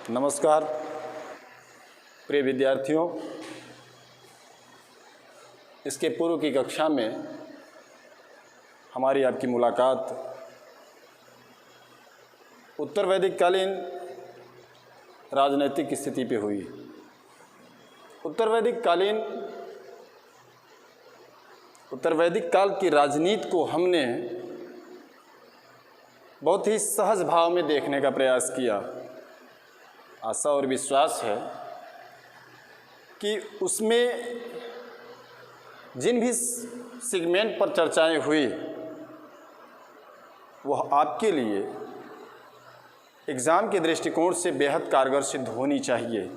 नमस्कार प्रिय विद्यार्थियों, इसके पूर्व की कक्षा में हमारी आपकी मुलाकात उत्तर वैदिक कालीन राजनैतिक स्थिति पे हुई। उत्तर वैदिक काल की राजनीति को हमने बहुत ही सहज भाव में देखने का प्रयास किया। आशा और विश्वास है कि उसमें जिन भी सेगमेंट पर चर्चाएं हुई वह आपके लिए एग्ज़ाम के दृष्टिकोण से बेहद कारगर सिद्ध होनी चाहिए।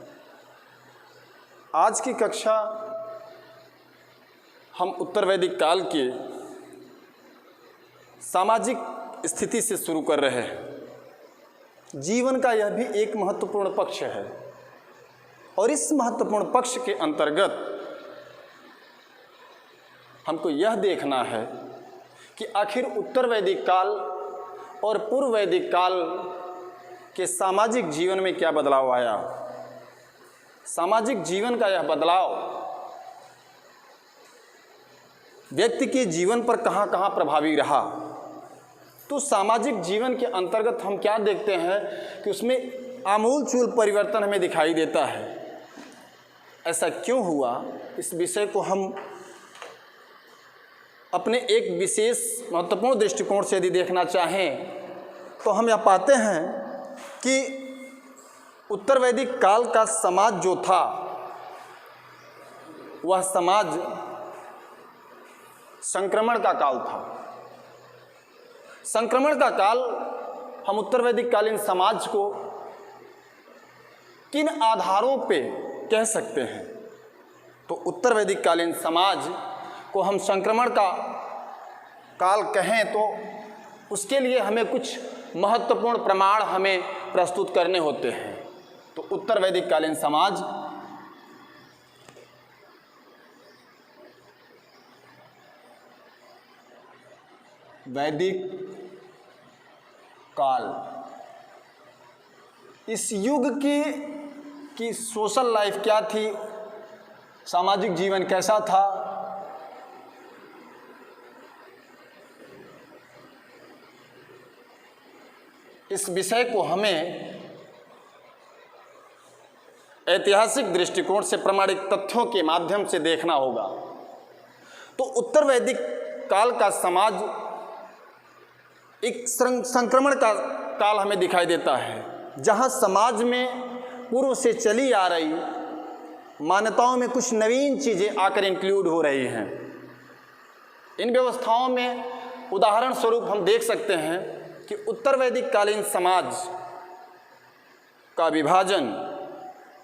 आज की कक्षा हम उत्तर वैदिक काल के सामाजिक स्थिति से शुरू कर रहे हैं। जीवन का यह भी एक महत्वपूर्ण पक्ष है और इस महत्वपूर्ण पक्ष के अंतर्गत हमको यह देखना है कि आखिर उत्तर वैदिक काल और पूर्व वैदिक काल के सामाजिक जीवन में क्या बदलाव आया। सामाजिक जीवन का यह बदलाव व्यक्ति के जीवन पर कहाँ कहाँ प्रभावी रहा। तो सामाजिक जीवन के अंतर्गत हम क्या देखते हैं कि उसमें आमूलचूल परिवर्तन हमें दिखाई देता है। ऐसा क्यों हुआ, इस विषय को हम अपने एक विशेष महत्वपूर्ण दृष्टिकोण से यदि देखना चाहें तो हम यह पाते हैं कि उत्तर वैदिक काल का समाज जो था वह समाज संक्रमण का काल था। संक्रमण का काल हम उत्तर वैदिक कालीन समाज को किन आधारों पे कह सकते हैं? तो उत्तर वैदिक कालीन समाज को हम संक्रमण का काल कहें तो उसके लिए हमें कुछ महत्वपूर्ण प्रमाण हमें प्रस्तुत करने होते हैं। तो उत्तर वैदिक कालीन समाज वैदिक काल, इस युग की सोशल लाइफ क्या थी, सामाजिक जीवन कैसा था, इस विषय को हमें ऐतिहासिक दृष्टिकोण से प्रमाणित तथ्यों के माध्यम से देखना होगा। तो उत्तर वैदिक काल का समाज एक संक्रमण का काल हमें दिखाई देता है, जहां समाज में पूर्व से चली आ रही मान्यताओं में कुछ नवीन चीज़ें आकर इंक्लूड हो रही हैं। इन व्यवस्थाओं में उदाहरण स्वरूप हम देख सकते हैं कि उत्तर वैदिक कालीन समाज का विभाजन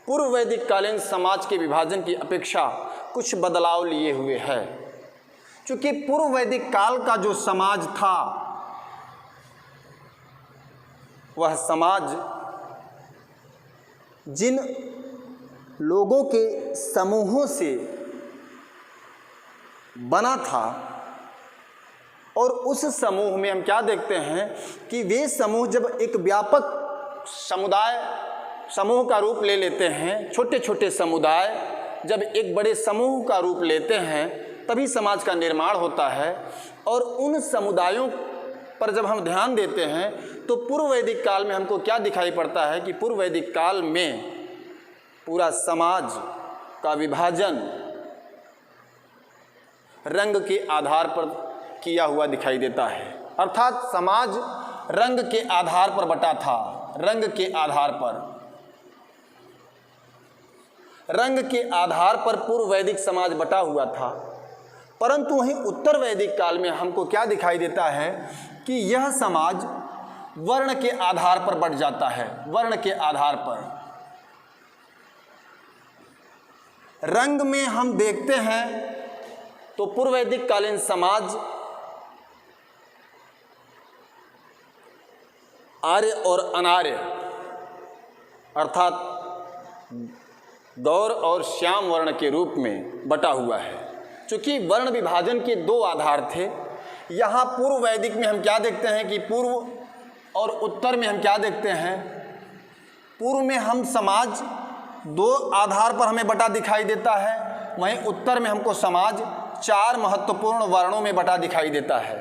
पूर्व वैदिक कालीन समाज के विभाजन की अपेक्षा कुछ बदलाव लिए हुए है। क्योंकि पूर्व वैदिक काल का जो समाज था वह समाज जिन लोगों के समूहों से बना था और उस समूह में हम क्या देखते हैं कि वे समूह जब एक व्यापक समूह का रूप ले लेते हैं, छोटे छोटे समुदाय जब एक बड़े समूह का रूप लेते हैं तभी समाज का निर्माण होता है। और उन समुदायों पर जब हम ध्यान देते हैं तो पूर्व वैदिक काल में हमको क्या दिखाई पड़ता है कि पूर्व वैदिक काल में पूरा समाज का विभाजन रंग के आधार पर किया हुआ दिखाई देता है। अर्थात समाज रंग के आधार पर बटा था। रंग के आधार पर पूर्व वैदिक समाज बटा हुआ था। परंतु वहीं उत्तर वैदिक काल में हमको क्या दिखाई देता है कि यह समाज वर्ण के आधार पर बट जाता है। वर्ण के आधार पर रंग में हम देखते हैं तो पूर्व वैदिक कालीन समाज आर्य और अनार्य अर्थात गौर और श्याम वर्ण के रूप में बटा हुआ है। चूँकि वर्ण विभाजन के दो आधार थे, यहाँ पूर्व वैदिक में हम क्या देखते हैं कि पूर्व और उत्तर में हम क्या देखते हैं पूर्व में हम समाज दो आधार पर हमें बटा दिखाई देता है, वहीं उत्तर में हमको समाज चार महत्वपूर्ण वर्णों में बटा दिखाई देता है।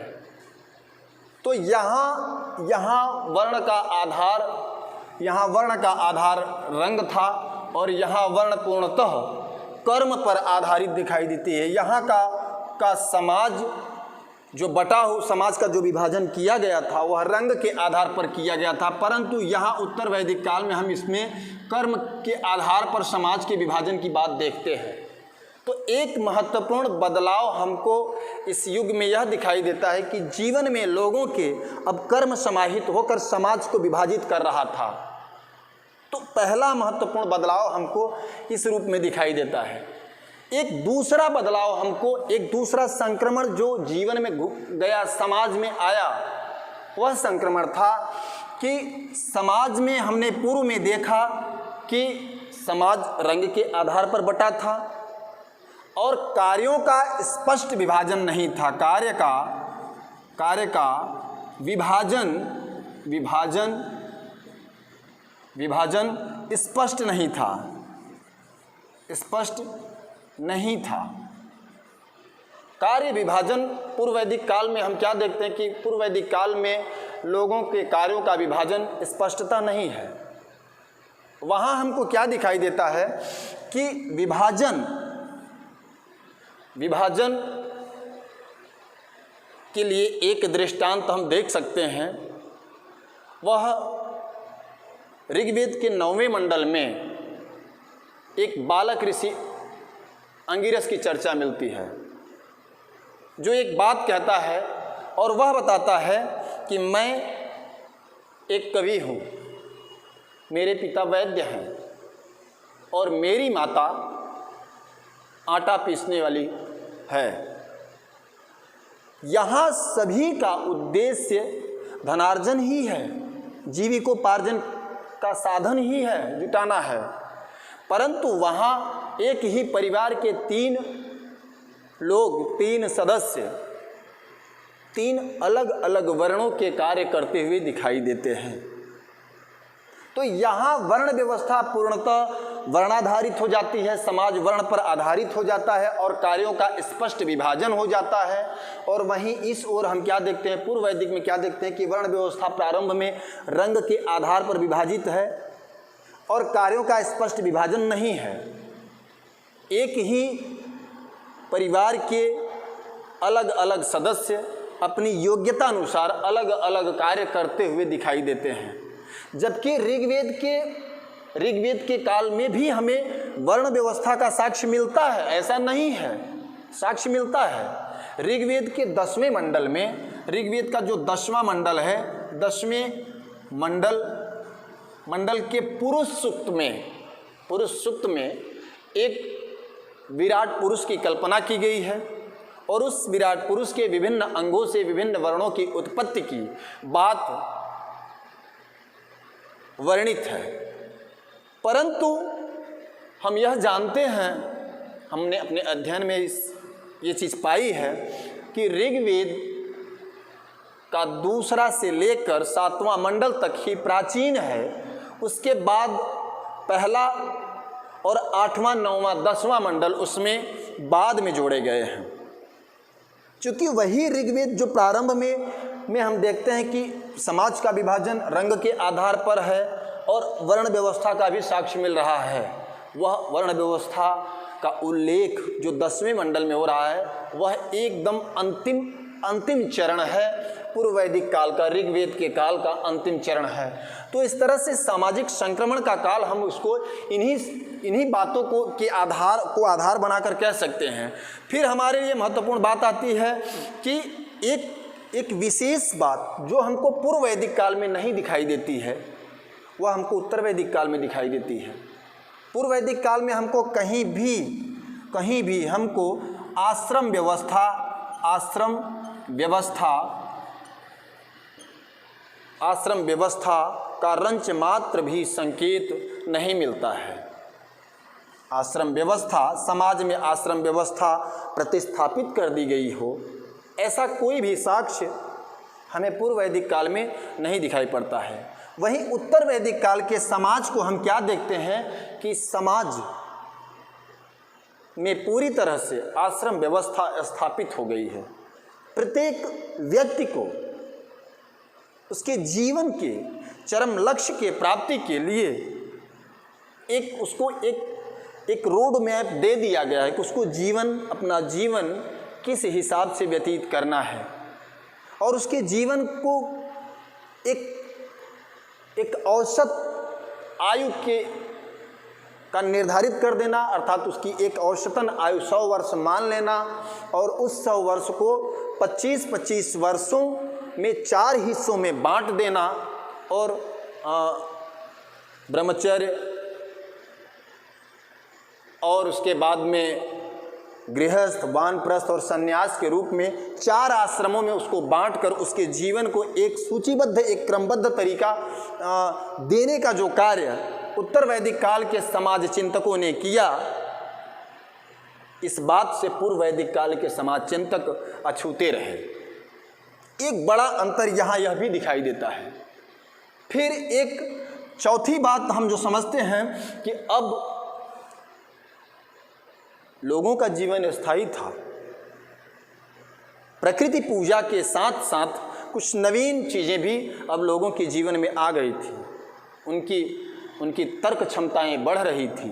तो यहाँ वर्ण का आधार रंग था और यहाँ वर्ण पूर्णतः कर्म पर आधारित दिखाई देती है। यहाँ का समाज जो बटा हो, समाज का जो विभाजन किया गया था वह रंग के आधार पर किया गया था, परंतु यहाँ उत्तर वैदिक काल में हम इसमें कर्म के आधार पर समाज के विभाजन की बात देखते हैं। तो एक महत्वपूर्ण बदलाव हमको इस युग में यह दिखाई देता है कि जीवन में लोगों के अब कर्म समाहित होकर समाज को विभाजित कर रहा था। तो पहला महत्वपूर्ण बदलाव हमको इस रूप में दिखाई देता है। एक दूसरा बदलाव हमको, एक दूसरा संक्रमण जो जीवन में गया, समाज में आया, वह संक्रमण था कि समाज में हमने पूर्व में देखा कि समाज रंग के आधार पर बटा था और कार्यों का स्पष्ट विभाजन नहीं था। कार्य का विभाजन स्पष्ट नहीं था। कार्य विभाजन पूर्व वैदिक काल में हम क्या देखते हैं कि पूर्व वैदिक काल में लोगों के कार्यों का विभाजन स्पष्टता नहीं है। वहाँ हमको क्या दिखाई देता है कि विभाजन के लिए एक दृष्टांत हम देख सकते हैं। वह ऋग्वेद के 9वें मंडल में एक बालक ऋषि अंगिरस की चर्चा मिलती है, जो एक बात कहता है और वह बताता है कि मैं एक कवि हूँ, मेरे पिता वैद्य हैं और मेरी माता आटा पीसने वाली है। यहाँ सभी का उद्देश्य धनार्जन ही है, जीविकोपार्जन का साधन ही है, जुटाना है, परंतु वहाँ एक ही परिवार के 3 लोग, 3 सदस्य 3 अलग अलग वर्णों के कार्य करते हुए दिखाई देते हैं। तो यहाँ वर्ण व्यवस्था पूर्णतः वर्णाधारित हो जाती है, समाज वर्ण पर आधारित हो जाता है और कार्यों का स्पष्ट विभाजन हो जाता है। और वहीं इस ओर हम क्या देखते हैं, पूर्व वैदिक में क्या देखते हैं कि वर्ण व्यवस्था प्रारंभ में रंग के आधार पर विभाजित है और कार्यों का स्पष्ट विभाजन नहीं है। एक ही परिवार के अलग अलग सदस्य अपनी योग्यता अनुसार अलग अलग कार्य करते हुए दिखाई देते हैं, जबकि ऋग्वेद के काल में भी हमें वर्ण व्यवस्था का साक्ष्य मिलता है। ऐसा नहीं है, साक्ष्य मिलता है। ऋग्वेद के 10वें मंडल में, ऋग्वेद का जो 10वां मंडल है, 10वें मंडल के पुरुष सूक्त में एक विराट पुरुष की कल्पना की गई है और उस विराट पुरुष के विभिन्न अंगों से विभिन्न वर्णों की उत्पत्ति की बात वर्णित है। परंतु हम यह जानते हैं, हमने अपने अध्ययन में ये चीज़ पाई है कि ऋग्वेद का 2 से लेकर 7वां मंडल तक ही प्राचीन है। उसके बाद पहला और 8वां, 9वां, 10वां मंडल उसमें बाद में जोड़े गए हैं। चूँकि वही ऋग्वेद जो प्रारंभ में हम देखते हैं कि समाज का विभाजन रंग के आधार पर है और वर्ण व्यवस्था का भी साक्ष्य मिल रहा है, वह वर्ण व्यवस्था का उल्लेख जो 10वें मंडल में हो रहा है वह एकदम अंतिम चरण है, पूर्व वैदिक काल का, ऋग्वेद के काल का अंतिम चरण है। तो इस तरह से सामाजिक संक्रमण का काल हम उसको इन्हीं बातों के आधार बनाकर कह सकते हैं। फिर हमारे लिए महत्वपूर्ण बात आती है कि एक विशेष बात जो हमको पूर्व वैदिक काल में नहीं दिखाई देती है, वह हमको उत्तर वैदिक काल में दिखाई देती है। पूर्व वैदिक काल में हमको कहीं भी हमको आश्रम व्यवस्था का रंच मात्र भी संकेत नहीं मिलता है। आश्रम व्यवस्था, समाज में आश्रम व्यवस्था प्रतिस्थापित कर दी गई हो, ऐसा कोई भी साक्ष्य हमें पूर्व वैदिक काल में नहीं दिखाई पड़ता है। वहीं उत्तर वैदिक काल के समाज को हम क्या देखते हैं कि समाज में पूरी तरह से आश्रम व्यवस्था स्थापित हो गई है। प्रत्येक व्यक्ति को उसके जीवन के चरम लक्ष्य के प्राप्ति के लिए उसको एक रोड मैप दे दिया गया है कि उसको अपना जीवन किस हिसाब से व्यतीत करना है, और उसके जीवन को एक औसत आयु का निर्धारित कर देना, अर्थात उसकी एक औसतन आयु 100 वर्ष मान लेना, और उस 100 वर्ष को 25-25 वर्षों में 4 हिस्सों में बांट देना, और ब्रह्मचर्य और उसके बाद में गृहस्थ, वानप्रस्थ और सन्यास के रूप में 4 आश्रमों में उसको बांटकर उसके जीवन को एक सूचीबद्ध, एक क्रमबद्ध तरीका देने का जो कार्य उत्तर वैदिक काल के समाज चिंतकों ने किया, इस बात से पूर्व वैदिक काल के समाज चिंतक अछूते रहे। एक बड़ा अंतर यहाँ यह भी दिखाई देता है। फिर एक चौथी बात हम जो समझते हैं कि अब लोगों का जीवन स्थायी था, प्रकृति पूजा के साथ साथ कुछ नवीन चीज़ें भी अब लोगों के जीवन में आ गई थी। उनकी तर्क क्षमताएं बढ़ रही थी,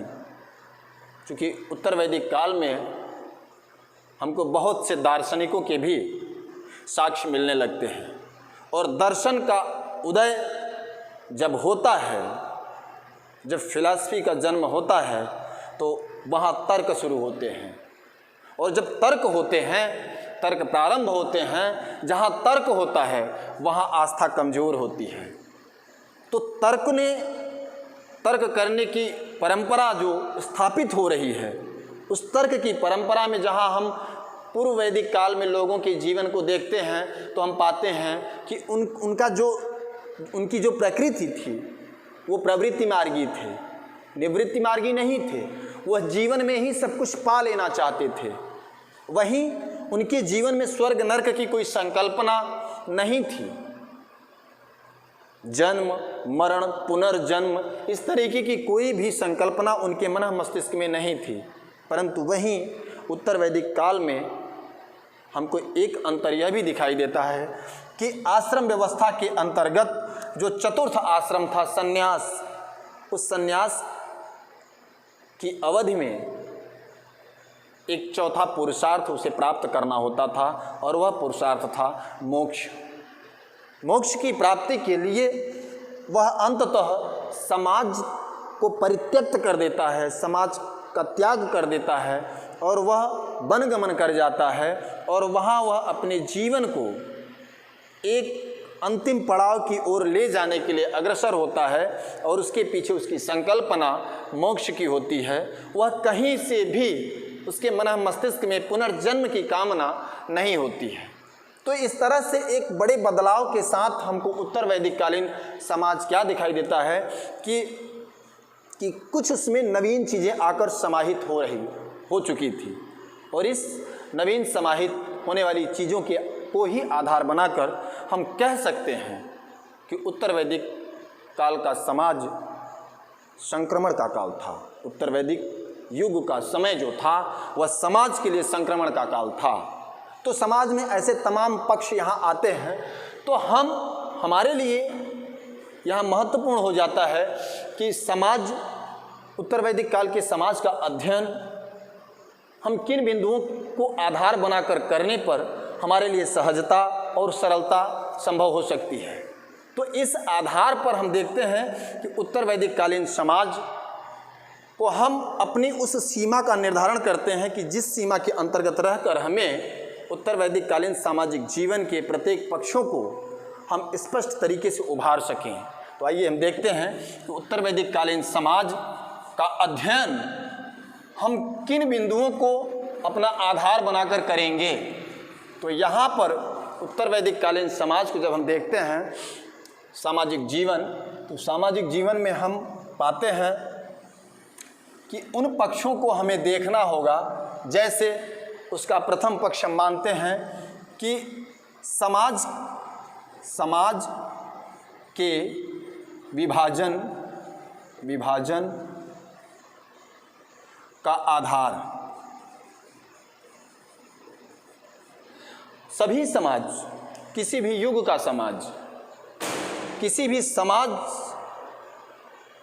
क्योंकि उत्तर वैदिक काल में हमको बहुत से दार्शनिकों के भी साक्ष्य मिलने लगते हैं, और दर्शन का उदय जब होता है, जब फिलॉसफी का जन्म होता है, तो वहाँ तर्क शुरू होते हैं, और जब तर्क होते हैं, तर्क प्रारंभ होते हैं, जहाँ तर्क होता है वहाँ आस्था कमज़ोर होती है। तो तर्क करने की परंपरा जो स्थापित हो रही है, उस तर्क की परंपरा में जहाँ हम पूर्व वैदिक काल में लोगों के जीवन को देखते हैं, तो हम पाते हैं कि उनकी जो प्रकृति थी वो प्रवृत्ति मार्गी थे, निवृत्ति मार्गी नहीं थे। वह जीवन में ही सब कुछ पा लेना चाहते थे। वहीं उनके जीवन में स्वर्ग नरक की कोई संकल्पना नहीं थी। जन्म, मरण, पुनर्जन्म, इस तरीके की कोई भी संकल्पना उनके मन मस्तिष्क में नहीं थी। परंतु वहीं उत्तर वैदिक काल में हमको एक अंतर यह भी दिखाई देता है कि आश्रम व्यवस्था के अंतर्गत जो चतुर्थ आश्रम था सन्यास, उस सन्यास की अवधि में एक चौथा पुरुषार्थ उसे प्राप्त करना होता था, और वह पुरुषार्थ था मोक्ष। मोक्ष की प्राप्ति के लिए वह अंततः समाज को परित्यक्त कर देता है, समाज का त्याग कर देता है, और वह वनगमन कर जाता है, और वहाँ वह अपने जीवन को एक अंतिम पड़ाव की ओर ले जाने के लिए अग्रसर होता है, और उसके पीछे उसकी संकल्पना मोक्ष की होती है। वह कहीं से भी उसके मन मस्तिष्क में पुनर्जन्म की कामना नहीं होती है। तो इस तरह से एक बड़े बदलाव के साथ हमको उत्तर वैदिक कालीन समाज क्या दिखाई देता है कि कुछ उसमें नवीन चीज़ें आकर समाहित हो चुकी थी, और इस नवीन समाहित होने वाली चीज़ों को ही आधार बनाकर हम कह सकते हैं कि उत्तर वैदिक काल का समाज संक्रमण का काल था। उत्तर वैदिक युग का समय जो था वह समाज के लिए संक्रमण का काल था। तो समाज में ऐसे तमाम पक्ष यहाँ आते हैं, तो हमारे लिए यहाँ महत्वपूर्ण हो जाता है कि समाज, उत्तर वैदिक काल के समाज का अध्ययन हम किन बिंदुओं को आधार बनाकर करने पर हमारे लिए सहजता और सरलता संभव हो सकती है। तो इस आधार पर हम देखते हैं कि उत्तर वैदिक कालीन समाज को हम अपनी उस सीमा का निर्धारण करते हैं कि जिस सीमा के अंतर्गत रहकर हमें उत्तर वैदिक कालीन सामाजिक जीवन के प्रत्येक पक्षों को हम स्पष्ट तरीके से उभार सकें। तो आइए हम देखते हैं कि उत्तर वैदिक कालीन समाज का अध्ययन हम किन बिंदुओं को अपना आधार बनाकर करेंगे। तो यहाँ पर उत्तर वैदिक कालीन समाज को जब हम देखते हैं सामाजिक जीवन, तो सामाजिक जीवन में हम पाते हैं कि उन पक्षों को हमें देखना होगा। जैसे उसका प्रथम पक्ष हम मानते हैं कि समाज के विभाजन का आधार। सभी समाज, किसी भी युग का समाज, किसी भी समाज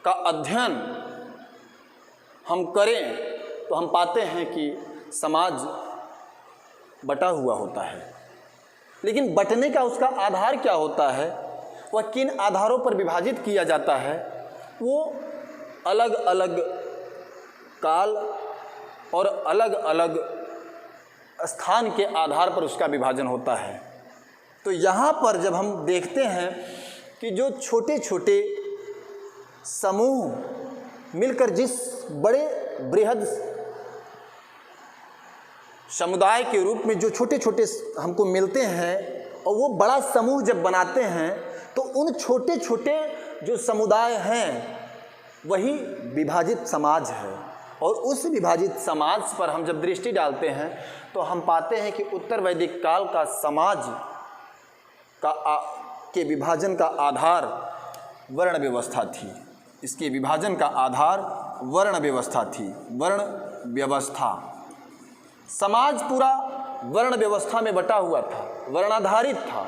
का अध्ययन हम करें तो हम पाते हैं कि समाज बटा हुआ होता है। लेकिन बटने का उसका आधार क्या होता है, वह किन आधारों पर विभाजित किया जाता है, वो अलग अलग काल और अलग अलग स्थान के आधार पर उसका विभाजन होता है। तो यहाँ पर जब हम देखते हैं कि जो छोटे छोटे समूह मिलकर जिस बड़े बृहद समुदाय के रूप में जो छोटे छोटे हमको मिलते हैं और वो बड़ा समूह जब बनाते हैं तो उन छोटे छोटे जो समुदाय हैं वही विभाजित समाज है। और उस विभाजित समाज पर हम जब दृष्टि डालते हैं तो हम पाते हैं कि उत्तर वैदिक काल का समाज के विभाजन का आधार वर्ण व्यवस्था थी। इसके विभाजन का आधार वर्ण व्यवस्था थी। वर्ण व्यवस्था, समाज पूरा वर्ण व्यवस्था में बटा हुआ था, वर्णाधारित था।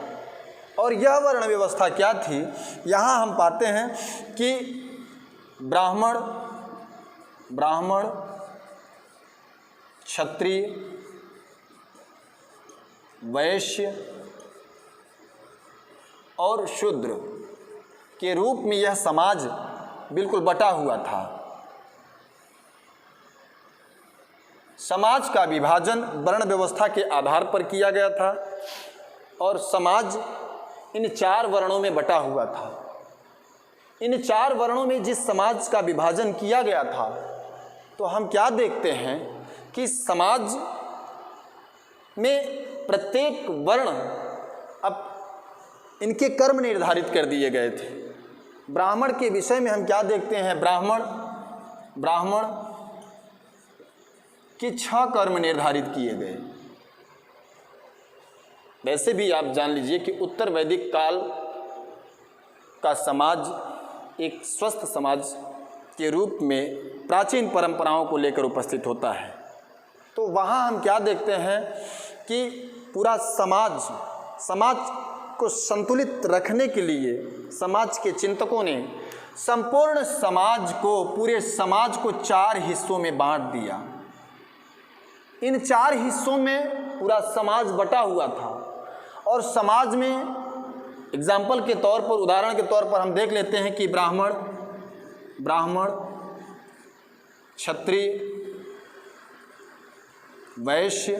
और यह वर्ण व्यवस्था क्या थी, यहाँ हम पाते हैं कि ब्राह्मण, क्षत्रिय, वैश्य और शूद्र के रूप में यह समाज बिल्कुल बटा हुआ था। समाज का विभाजन वर्ण व्यवस्था के आधार पर किया गया था और समाज इन 4 वर्णों में बटा हुआ था। इन 4 वर्णों में जिस समाज का विभाजन किया गया था तो हम क्या देखते हैं कि समाज में प्रत्येक वर्ण अब इनके कर्म निर्धारित कर दिए गए थे। ब्राह्मण के विषय में हम क्या देखते हैं, ब्राह्मण के 6 कर्म निर्धारित किए गए। वैसे भी आप जान लीजिए कि उत्तर वैदिक काल का समाज एक स्वस्थ समाज के रूप में प्राचीन परंपराओं को लेकर उपस्थित होता है। तो वहाँ हम क्या देखते हैं कि पूरा समाज को संतुलित रखने के लिए समाज के चिंतकों ने संपूर्ण समाज को, पूरे समाज को 4 हिस्सों में बांट दिया। इन 4 हिस्सों में पूरा समाज बटा हुआ था और समाज में एग्जाम्पल के तौर पर, उदाहरण के तौर पर हम देख लेते हैं कि ब्राह्मण, क्षत्रिय, वैश्य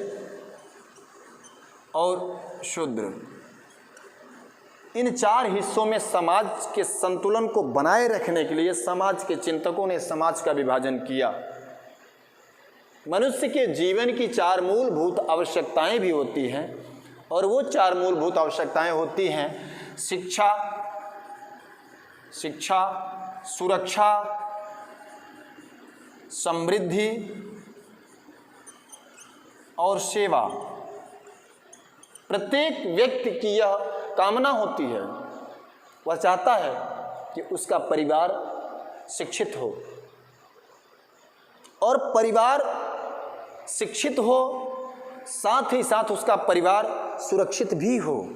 और शूद्र, इन 4 हिस्सों में समाज के संतुलन को बनाए रखने के लिए समाज के चिंतकों ने समाज का विभाजन किया। मनुष्य के जीवन की 4 मूलभूत आवश्यकताएं भी होती हैं और वो 4 मूलभूत आवश्यकताएं होती हैं शिक्षा, सुरक्षा, समृद्धि और सेवा। प्रत्येक व्यक्ति की यह कामना होती है, वह चाहता है कि उसका परिवार शिक्षित हो और परिवार शिक्षित हो, साथ ही साथ उसका परिवार सुरक्षित भी हो।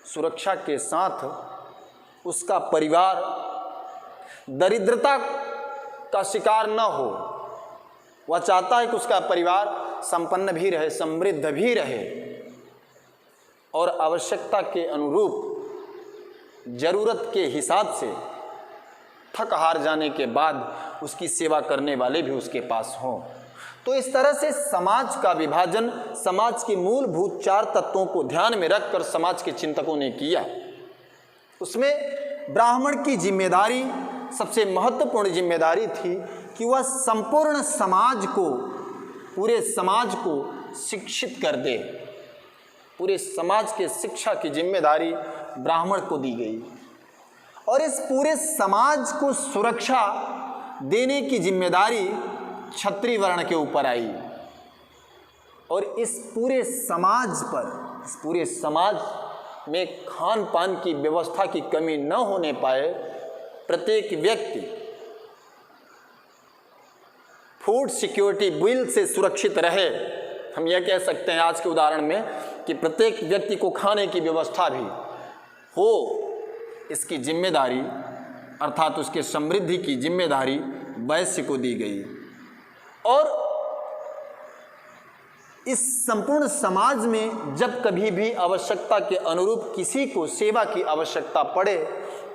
सुरक्षा के साथ उसका परिवार दरिद्रता का शिकार न हो। वह चाहता है कि उसका परिवार संपन्न भी रहे, समृद्ध भी रहे और आवश्यकता के अनुरूप, जरूरत के हिसाब से थक हार जाने के बाद उसकी सेवा करने वाले भी उसके पास हों। तो इस तरह से समाज का विभाजन समाज के मूलभूत 4 तत्वों को ध्यान में रखकर समाज के चिंतकों ने किया। उसमें ब्राह्मण की जिम्मेदारी, सबसे महत्वपूर्ण जिम्मेदारी थी कि वह संपूर्ण समाज को, पूरे समाज को शिक्षित कर दे। पूरे समाज के शिक्षा की जिम्मेदारी ब्राह्मण को दी गई और इस पूरे समाज को सुरक्षा देने की जिम्मेदारी क्षत्रिय वर्ण के ऊपर आई। और इस पूरे समाज में खान पान की व्यवस्था की कमी न होने पाए, प्रत्येक व्यक्ति फूड सिक्योरिटी बिल से सुरक्षित रहे। हम यह कह सकते हैं आज के उदाहरण में कि प्रत्येक व्यक्ति को खाने की व्यवस्था भी हो, इसकी जिम्मेदारी अर्थात उसके समृद्धि की जिम्मेदारी वैश्य को दी गई। और इस संपूर्ण समाज में जब कभी भी आवश्यकता के अनुरूप किसी को सेवा की आवश्यकता पड़े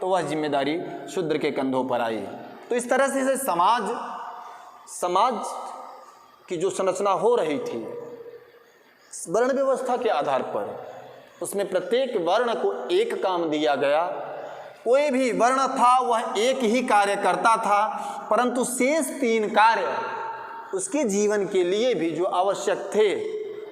तो वह जिम्मेदारी शूद्र के कंधों पर आई। तो इस तरह से समाज की जो संरचना हो रही थी वर्ण व्यवस्था के आधार पर, उसमें प्रत्येक वर्ण को एक काम दिया गया। कोई भी वर्ण था वह एक ही कार्य करता था, परंतु शेष 3 कार्य उसके जीवन के लिए भी जो आवश्यक थे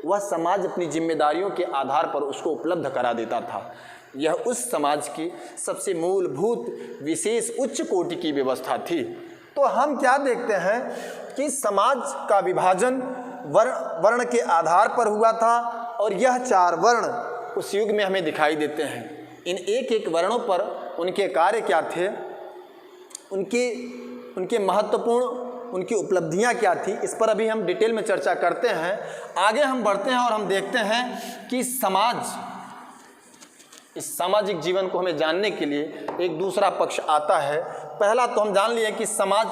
वह समाज अपनी जिम्मेदारियों के आधार पर उसको उपलब्ध करा देता था। यह उस समाज की सबसे मूलभूत विशेष उच्च कोटि की व्यवस्था थी। तो हम क्या देखते हैं कि समाज का विभाजन वर्ण के आधार पर हुआ था और यह 4 वर्ण उस युग में हमें दिखाई देते हैं। इन एक एक वर्णों पर उनके कार्य क्या थे, उनके महत्वपूर्ण उनकी उपलब्धियां क्या थी, इस पर अभी हम डिटेल में चर्चा करते हैं। आगे हम बढ़ते हैं और हम देखते हैं कि इस सामाजिक जीवन को हमें जानने के लिए एक दूसरा पक्ष आता है। पहला तो हम जान लिए कि समाज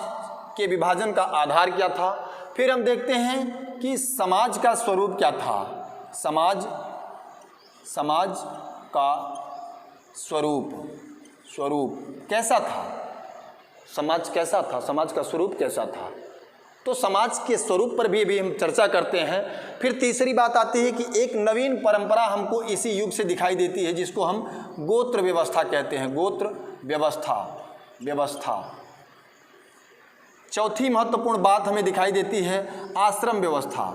के विभाजन का आधार क्या था, फिर हम देखते हैं कि समाज का स्वरूप क्या था। समाज का स्वरूप कैसा था, समाज कैसा था, समाज का स्वरूप कैसा था। तो समाज के स्वरूप पर भी हम चर्चा करते हैं। फिर तीसरी बात आती है कि एक नवीन परंपरा हमको इसी युग से दिखाई देती है जिसको हम गोत्र व्यवस्था कहते हैं। गोत्र व्यवस्था। चौथी महत्वपूर्ण बात हमें दिखाई देती है आश्रम व्यवस्था।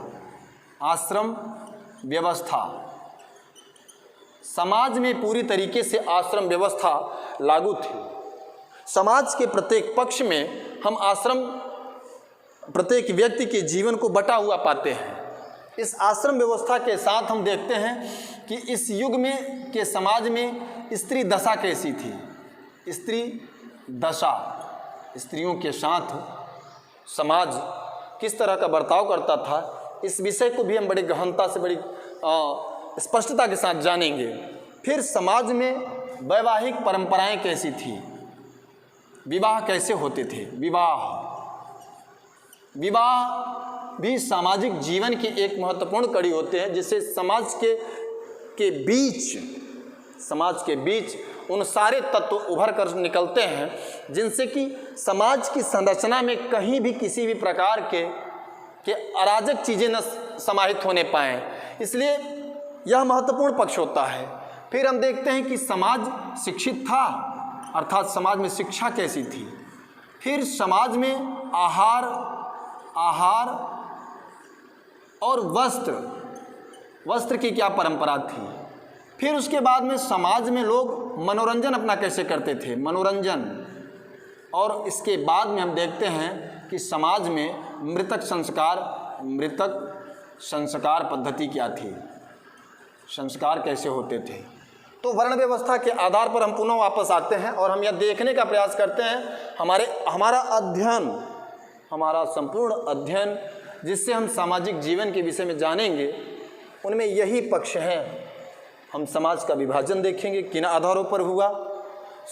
समाज में पूरी तरीके से आश्रम व्यवस्था लागू थी। समाज के प्रत्येक पक्ष में हम प्रत्येक व्यक्ति के जीवन को बटा हुआ पाते हैं। इस आश्रम व्यवस्था के साथ हम देखते हैं कि इस युग में के समाज में स्त्री दशा कैसी थी। स्त्री दशा, स्त्रियों के साथ समाज किस तरह का बर्ताव करता था, इस विषय को भी हम बड़ी गहनता से बड़ी स्पष्टता के साथ जानेंगे। फिर समाज में वैवाहिक परंपराएं कैसी थी, विवाह कैसे होते थे। विवाह भी सामाजिक जीवन की एक महत्वपूर्ण कड़ी होते हैं, जिससे समाज के बीच उन सारे तत्व उभर कर निकलते हैं जिनसे कि समाज की संरचना में कहीं भी किसी भी प्रकार के अराजक चीज़ें न समाहित होने पाएँ। इसलिए यह महत्वपूर्ण पक्ष होता है। फिर हम देखते हैं कि समाज शिक्षित था, अर्थात समाज में शिक्षा कैसी थी। फिर समाज में आहार और वस्त्र की क्या परंपरा थी। फिर उसके बाद में समाज में लोग मनोरंजन अपना कैसे करते थे, मनोरंजन। और इसके बाद में हम देखते हैं कि समाज में मृतक संस्कार पद्धति क्या थी, संस्कार कैसे होते थे। तो वर्ण व्यवस्था के आधार पर हम पुनः वापस आते हैं और हम यह देखने का प्रयास करते हैं हमारा संपूर्ण अध्ययन जिससे हम सामाजिक जीवन के विषय में जानेंगे, उनमें यही पक्ष है। हम समाज का विभाजन देखेंगे किन आधारों पर हुआ,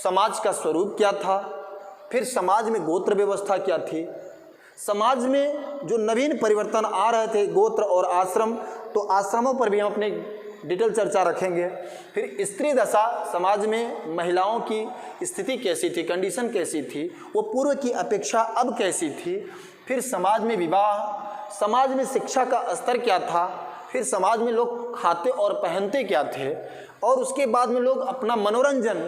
समाज का स्वरूप क्या था, फिर समाज में गोत्र व्यवस्था क्या थी, समाज में जो नवीन परिवर्तन आ रहे थे गोत्र और आश्रम, तो आश्रमों पर भी हम अपने डिटेल चर्चा रखेंगे। फिर स्त्री दशा, समाज में महिलाओं की स्थिति कैसी थी, कंडीशन कैसी थी, वो पूर्व की अपेक्षा अब कैसी थी। फिर समाज में विवाह, समाज में शिक्षा का स्तर क्या था, फिर समाज में लोग खाते और पहनते क्या थे, और उसके बाद में लोग अपना मनोरंजन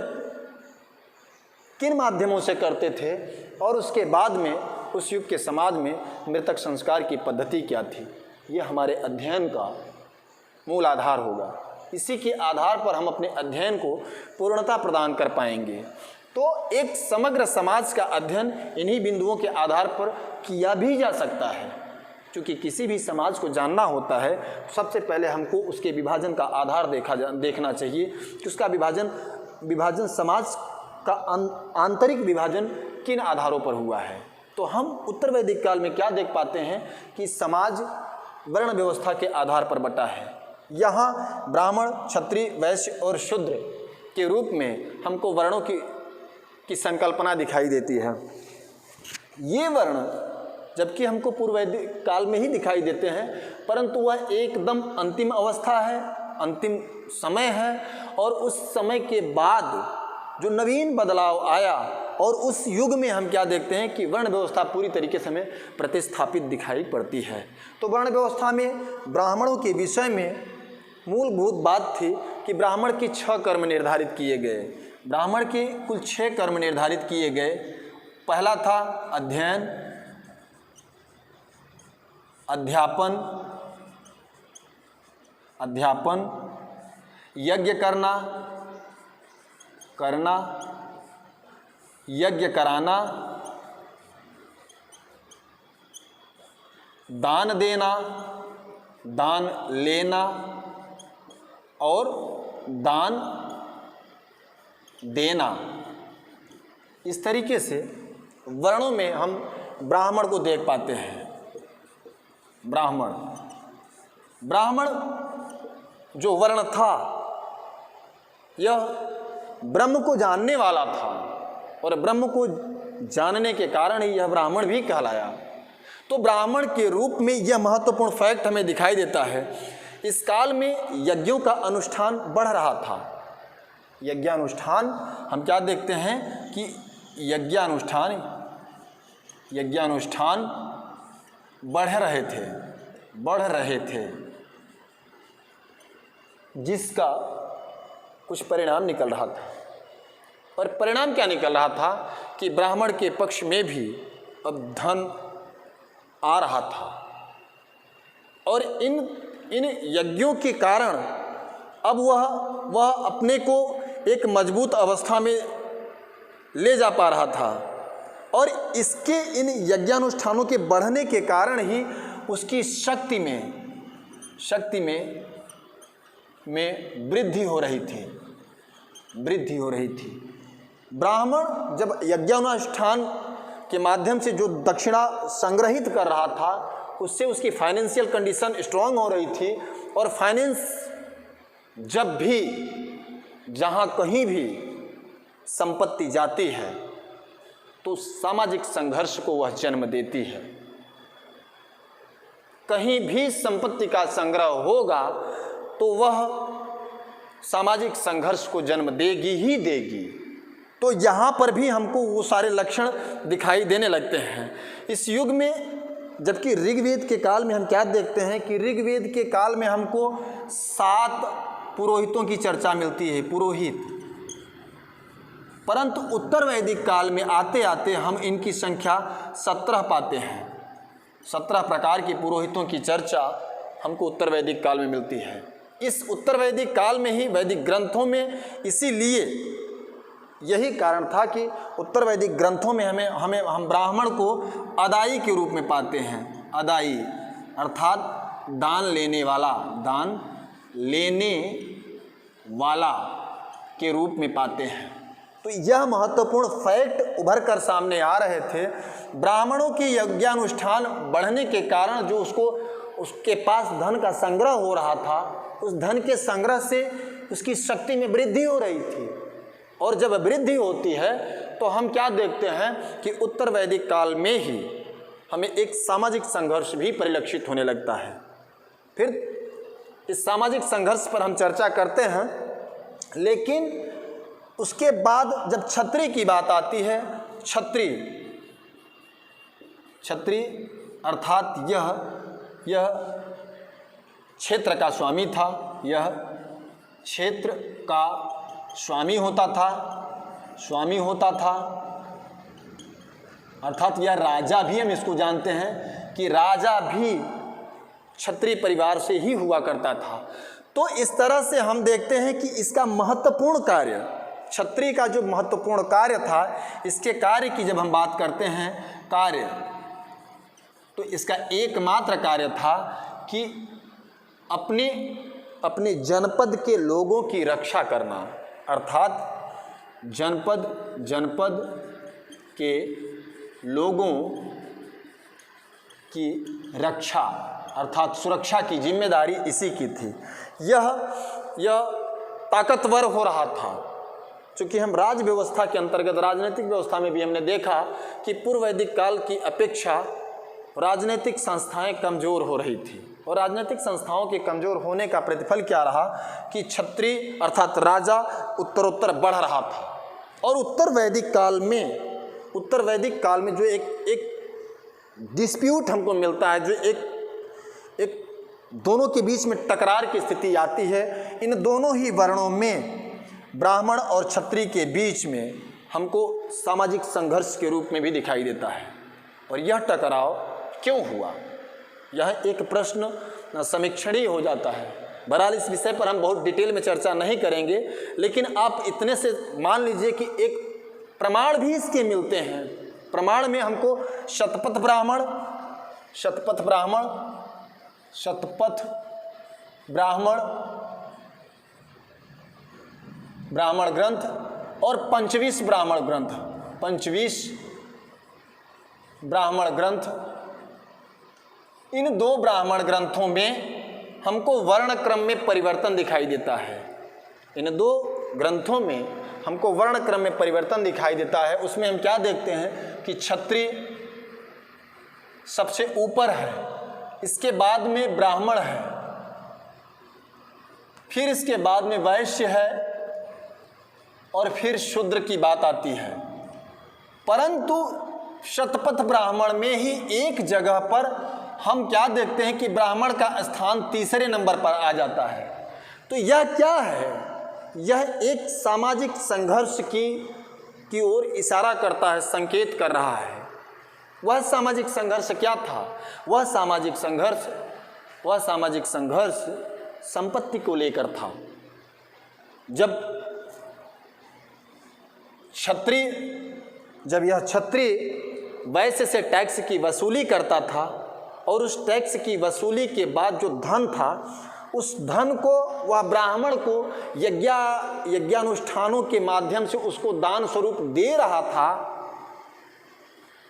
किन माध्यमों से करते थे, और उसके बाद में उस युग के समाज में मृतक संस्कार की पद्धति क्या थी। यह हमारे अध्ययन का मूल आधार होगा। इसी के आधार पर हम अपने अध्ययन को पूर्णता प्रदान कर पाएंगे। तो एक समग्र समाज का अध्ययन इन्हीं बिंदुओं के आधार पर किया भी जा सकता है। क्योंकि किसी भी समाज को जानना होता है सबसे पहले हमको उसके विभाजन का आधार देखना चाहिए कि उसका विभाजन समाज का आंतरिक विभाजन किन आधारों पर हुआ है। तो हम उत्तर वैदिक काल में क्या देख पाते हैं कि समाज वर्ण व्यवस्था के आधार पर बटा है। यहाँ ब्राह्मण, क्षत्रिय, वैश्य और शूद्र के रूप में हमको वर्णों की संकल्पना दिखाई देती है। ये वर्ण जबकि हमको पूर्व वैदिक काल में ही दिखाई देते हैं, परंतु वह एकदम अंतिम अवस्था है, अंतिम समय है, और उस समय के बाद जो नवीन बदलाव आया और उस युग में हम क्या देखते हैं कि वर्ण व्यवस्था पूरी तरीके से हमें प्रतिस्थापित दिखाई पड़ती है। तो वर्ण व्यवस्था में ब्राह्मणों के विषय में मूलभूत बात थी कि ब्राह्मण के 6 कर्म निर्धारित किए गए। ब्राह्मण के कुल 6 कर्म निर्धारित किए गए। पहला था अध्ययन, अध्यापन, यज्ञ करना, यज्ञ कराना, दान देना, दान लेना और दान देना। इस तरीके से वर्णों में हम ब्राह्मण को देख पाते हैं। ब्राह्मण जो वर्ण था यह ब्रह्म को जानने वाला था और ब्रह्म को जानने के कारण ही यह ब्राह्मण भी कहलाया। तो ब्राह्मण के रूप में यह महत्वपूर्ण फैक्ट हमें दिखाई देता है। इस काल में यज्ञों का अनुष्ठान बढ़ रहा था। यज्ञानुष्ठान हम क्या देखते हैं कि यज्ञानुष्ठान बढ़ रहे थे, जिसका कुछ परिणाम निकल रहा था। और परिणाम क्या निकल रहा था कि ब्राह्मण के पक्ष में भी अब धन आ रहा था और इन यज्ञों के कारण अब वह अपने को एक मजबूत अवस्था में ले जा पा रहा था और इसके इन यज्ञानुष्ठानों के बढ़ने के कारण ही उसकी शक्ति में वृद्धि हो रही थी। ब्राह्मण जब यज्ञानुष्ठान के माध्यम से जो दक्षिणा संग्रहित कर रहा था उससे उसकी फाइनेंशियल कंडीशन स्ट्रांग हो रही थी और फाइनेंस जब भी जहाँ कहीं भी संपत्ति जाती है तो सामाजिक संघर्ष को वह जन्म देती है। कहीं भी संपत्ति का संग्रह होगा तो वह सामाजिक संघर्ष को जन्म देगी ही देगी। तो यहाँ पर भी हमको वो सारे लक्षण दिखाई देने लगते हैं इस युग में। जबकि ऋग्वेद के काल में हम क्या देखते हैं कि ऋग्वेद के काल में हमको 7 पुरोहितों की चर्चा मिलती है, पुरोहित। परंतु उत्तर वैदिक काल में आते आते हम इनकी संख्या 17 पाते हैं। 17 प्रकार के पुरोहितों की चर्चा हमको उत्तर वैदिक काल में मिलती है। इस उत्तर वैदिक काल में ही वैदिक ग्रंथों में, इसीलिए यही कारण था कि उत्तर वैदिक ग्रंथों में हम ब्राह्मण को अदाई के रूप में पाते हैं। अदाई अर्थात दान लेने वाला के रूप में पाते हैं। तो यह महत्वपूर्ण फैक्ट उभर कर सामने आ रहे थे। ब्राह्मणों के यज्ञानुष्ठान बढ़ने के कारण जो उसके पास धन का संग्रह हो रहा था, उस धन के संग्रह से उसकी शक्ति में वृद्धि हो रही थी। और जब वृद्धि होती है तो हम क्या देखते हैं कि उत्तर वैदिक काल में ही हमें एक सामाजिक संघर्ष भी परिलक्षित होने लगता है। फिर इस सामाजिक संघर्ष पर हम चर्चा करते हैं, लेकिन उसके बाद जब क्षत्रिय की बात आती है, क्षत्रिय अर्थात यह क्षेत्र का स्वामी था, यह क्षेत्र का स्वामी होता था अर्थात यह राजा भी, हम इसको जानते हैं कि राजा भी क्षत्रिय परिवार से ही हुआ करता था। तो इस तरह से हम देखते हैं कि इसका महत्वपूर्ण कार्य, क्षत्रिय का जो महत्वपूर्ण कार्य था, इसके कार्य की जब हम बात करते हैं, कार्य तो इसका एकमात्र कार्य था कि अपने अपने जनपद के लोगों की रक्षा करना, अर्थात जनपद के लोगों की रक्षा अर्थात सुरक्षा की जिम्मेदारी इसी की थी। यह ताकतवर हो रहा था, चूँकि हम राज व्यवस्था के अंतर्गत राजनीतिक व्यवस्था में भी हमने देखा कि पूर्व वैदिक काल की अपेक्षा राजनीतिक संस्थाएं कमज़ोर हो रही थी, और राजनीतिक संस्थाओं के कमज़ोर होने का प्रतिफल क्या रहा कि क्षत्रिय अर्थात राजा उत्तरोत्तर बढ़ रहा था। और उत्तर वैदिक काल में जो एक डिस्प्यूट हमको मिलता है, जो एक दोनों के बीच में टकरार की स्थिति आती है, इन दोनों ही वर्णों में ब्राह्मण और क्षत्रिय के बीच में हमको सामाजिक संघर्ष के रूप में भी दिखाई देता है। और यह टकराव क्यों हुआ, यह एक प्रश्न समीक्षणीय हो जाता है। बहरहाल इस विषय पर हम बहुत डिटेल में चर्चा नहीं करेंगे, लेकिन आप इतने से मान लीजिए कि एक प्रमाण भी इसके मिलते हैं। प्रमाण में हमको शतपथ ब्राह्मण ग्रंथ और पंचविश ब्राह्मण ग्रंथ, इन दो ब्राह्मण ग्रंथों में हमको वर्ण क्रम में परिवर्तन दिखाई देता है। इन दो ग्रंथों में हमको वर्ण क्रम में परिवर्तन दिखाई देता है। उसमें हम क्या देखते हैं कि क्षत्रिय सबसे ऊपर है, इसके बाद में ब्राह्मण है, फिर इसके बाद में वैश्य है, और फिर शूद्र की बात आती है। परंतु शतपथ ब्राह्मण में ही एक जगह पर हम क्या देखते हैं कि ब्राह्मण का स्थान तीसरे नंबर पर आ जाता है। तो यह क्या है, यह एक सामाजिक संघर्ष की ओर इशारा करता है, संकेत कर रहा है। वह सामाजिक संघर्ष क्या था? वह सामाजिक संघर्ष संपत्ति को लेकर था। जब यह क्षत्रिय वैश्य से टैक्स की वसूली करता था, और उस टैक्स की वसूली के बाद जो धन था, उस धन को वह ब्राह्मण को यज्ञानुष्ठानों के माध्यम से उसको दान स्वरूप दे रहा था।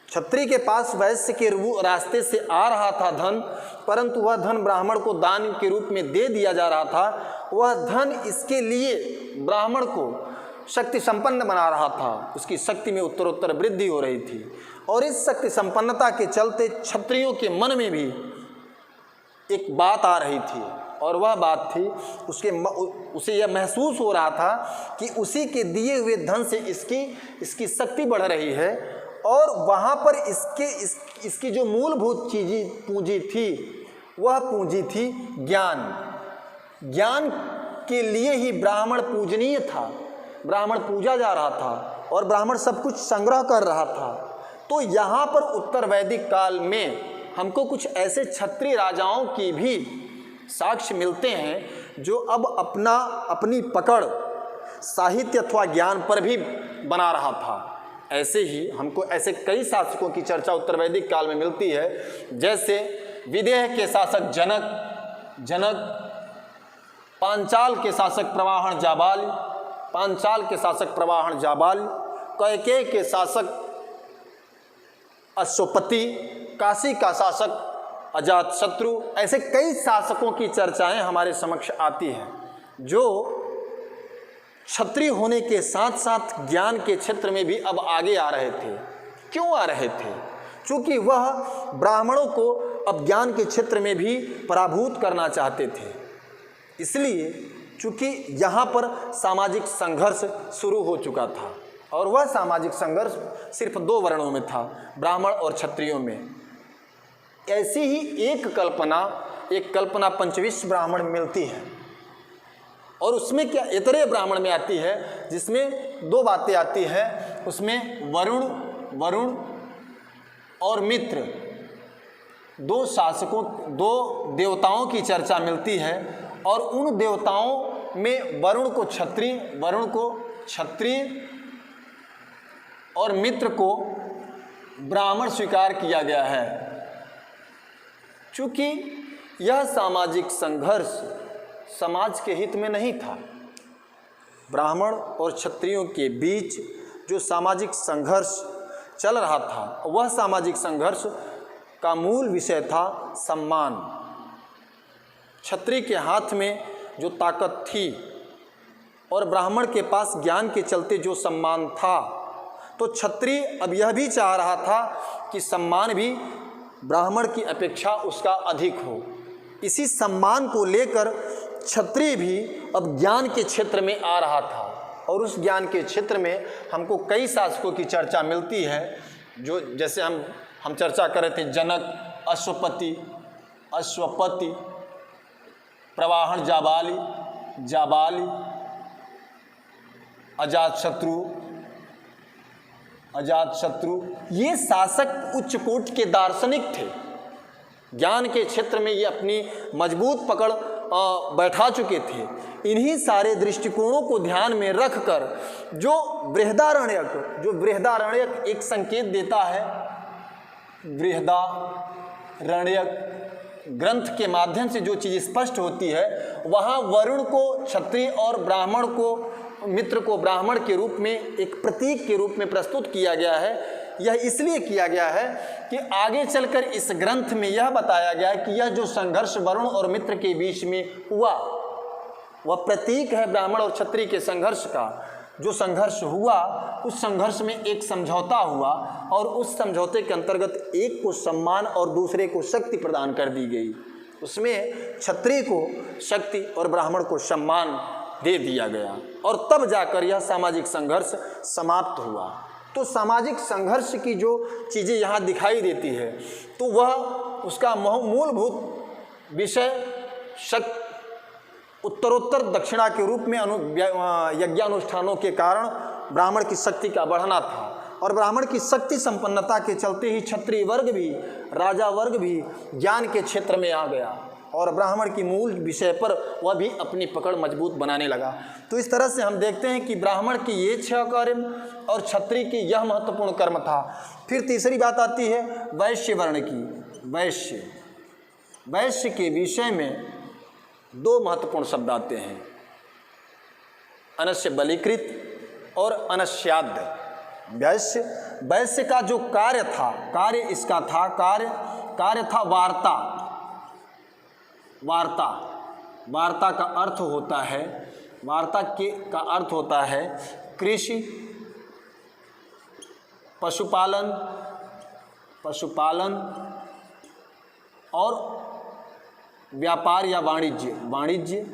क्षत्रिय के पास वैश्य के रास्ते से आ रहा था धन, परंतु वह धन ब्राह्मण को दान के रूप में दे दिया जा रहा था। वह धन इसके लिए ब्राह्मण को शक्ति संपन्न बना रहा था, उसकी शक्ति में उत्तरोत्तर वृद्धि हो रही थी। और इस शक्ति संपन्नता के चलते क्षत्रियों के मन में भी एक बात आ रही थी, और वह बात थी उसे यह महसूस हो रहा था कि उसी के दिए हुए धन से इसकी शक्ति बढ़ रही है, और वहाँ पर इसकी जो मूलभूत पूंजी थी, वह पूंजी थी ज्ञान के लिए ही ब्राह्मण पूजनीय था, ब्राह्मण पूजा जा रहा था, और ब्राह्मण सब कुछ संग्रह कर रहा था। तो यहाँ पर उत्तर वैदिक काल में हमको कुछ ऐसे क्षत्रिय राजाओं की भी साक्ष्य मिलते हैं जो अब अपनी पकड़ साहित्य अथवा ज्ञान पर भी बना रहा था। ऐसे ही हमको ऐसे कई शासकों की चर्चा उत्तर वैदिक काल में मिलती है, जैसे विदेह के शासक जनक, पांचाल के शासक प्रवाहन जाबाल, कैकेय के शासक अश्वपति, काशी का शासक अजातशत्रु। ऐसे कई शासकों की चर्चाएं हमारे समक्ष आती हैं जो क्षत्रिय होने के साथ साथ ज्ञान के क्षेत्र में भी अब आगे आ रहे थे। क्यों आ रहे थे? क्योंकि वह ब्राह्मणों को अब ज्ञान के क्षेत्र में भी पराभूत करना चाहते थे। इसलिए चूँकि यहाँ पर सामाजिक संघर्ष शुरू हो चुका था, और वह सामाजिक संघर्ष सिर्फ दो वर्णों में था, ब्राह्मण और क्षत्रियों में। ऐसी ही एक कल्पना पंचविश ब्राह्मण में मिलती है, और उसमें क्या इतरे ब्राह्मण में आती है, जिसमें दो बातें आती है। उसमें वरुण और मित्र, दो देवताओं की चर्चा मिलती है, और उन देवताओं में वरुण को क्षत्रिय और मित्र को ब्राह्मण स्वीकार किया गया है। चूँकि यह सामाजिक संघर्ष समाज के हित में नहीं था। ब्राह्मण और क्षत्रियों के बीच जो सामाजिक संघर्ष चल रहा था, वह सामाजिक संघर्ष का मूल विषय था सम्मान। क्षत्रिय के हाथ में जो ताकत थी और ब्राह्मण के पास ज्ञान के चलते जो सम्मान था, तो क्षत्रिय अब यह भी चाह रहा था कि सम्मान भी ब्राह्मण की अपेक्षा उसका अधिक हो। इसी सम्मान को लेकर क्षत्रिय भी अब ज्ञान के क्षेत्र में आ रहा था, और उस ज्ञान के क्षेत्र में हमको कई शासकों की चर्चा मिलती है, जो जैसे हम चर्चा कर रहे थे, जनक, अश्वपति, प्रवाहन जाबाली, अजातशत्रु, ये शासक उच्च कोटि के दार्शनिक थे। ज्ञान के क्षेत्र में ये अपनी मजबूत पकड़ बैठा चुके थे। इन्हीं सारे दृष्टिकोणों को ध्यान में रखकर जो बृहदारण्यक एक संकेत देता है, बृहदारण्यक ग्रंथ के माध्यम से जो चीज़ स्पष्ट होती है, वहाँ वरुण को क्षत्रिय और ब्राह्मण को, मित्र को ब्राह्मण के रूप में एक प्रतीक के रूप में प्रस्तुत किया गया है। यह इसलिए किया गया है कि आगे चलकर इस ग्रंथ में यह बताया गया है कि यह जो संघर्ष वरुण और मित्र के बीच में हुआ, वह प्रतीक है ब्राह्मण और क्षत्रिय के संघर्ष का। जो संघर्ष हुआ, उस संघर्ष में एक समझौता हुआ, और उस समझौते के अंतर्गत एक को सम्मान और दूसरे को शक्ति प्रदान कर दी गई। उसमें क्षत्रिय को शक्ति और ब्राह्मण को सम्मान दे दिया गया, और तब जाकर यह सामाजिक संघर्ष समाप्त हुआ। तो सामाजिक संघर्ष की जो चीज़ें यहाँ दिखाई देती है, तो वह उसका मूलभूत विषय उत्तरोत्तर दक्षिणा के रूप में यज्ञानुष्ठानों के कारण ब्राह्मण की शक्ति का बढ़ना था, और ब्राह्मण की शक्ति संपन्नता के चलते ही क्षत्रिय वर्ग भी, राजा वर्ग भी ज्ञान के क्षेत्र में आ गया, और ब्राह्मण की मूल विषय पर वह भी अपनी पकड़ मजबूत बनाने लगा। तो इस तरह से हम देखते हैं कि ब्राह्मण की ये 6 कर्म और क्षत्रिय की यह महत्वपूर्ण कर्म था। फिर तीसरी बात आती है वैश्य वर्ण की। वैश्य के विषय में 2 महत्वपूर्ण शब्द आते हैं, अनश्य बलीकृत और अनश्याद्य। वैश्य का जो कार्य था, कार्य इसका था, कार्य था वार्ता का अर्थ होता है, का अर्थ होता है कृषि, पशुपालन और व्यापार या वाणिज्य।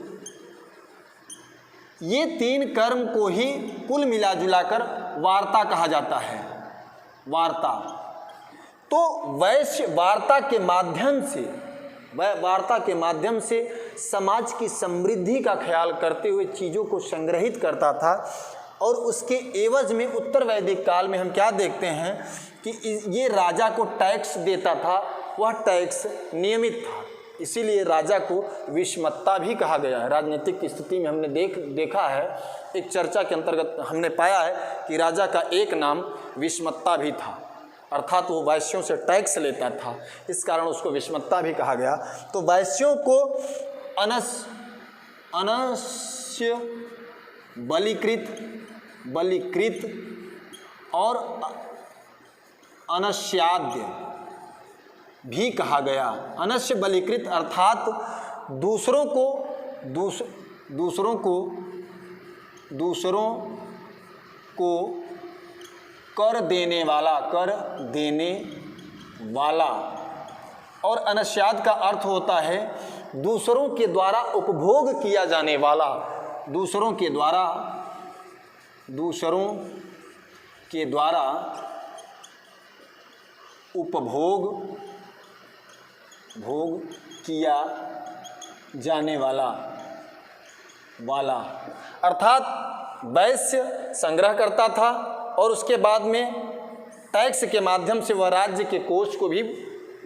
ये 3 कर्म को ही कुल मिला जुलाकर वार्ता कहा जाता है। वार्ता तो वैश्य वार्ता के माध्यम से समाज की समृद्धि का ख्याल करते हुए चीज़ों को संग्रहित करता था, और उसके एवज में उत्तर वैदिक काल में हम क्या देखते हैं कि ये राजा को टैक्स देता था। वह टैक्स नियमित था, इसीलिए राजा को विषमत्ता भी कहा गया है। राजनीतिक स्थिति में हमने देखा है, एक चर्चा के अंतर्गत हमने पाया है कि राजा का एक नाम विषमत्ता भी था, अर्थात वो वैश्यों से टैक्स लेता था, इस कारण उसको विषमत्ता भी कहा गया। तो वैश्यों को अनश्य बलीकृत और अनश्याद्य भी कहा गया। अनश्य बलीकृत अर्थात दूसरों को कर देने वाला, और अनश्याद का अर्थ होता है दूसरों के द्वारा उपभोग किया जाने वाला, दूसरों के द्वारा उपभोग किया जाने वाला। अर्थात वैश्य संग्रह करता था, और उसके बाद में टैक्स के माध्यम से वह राज्य के कोष को भी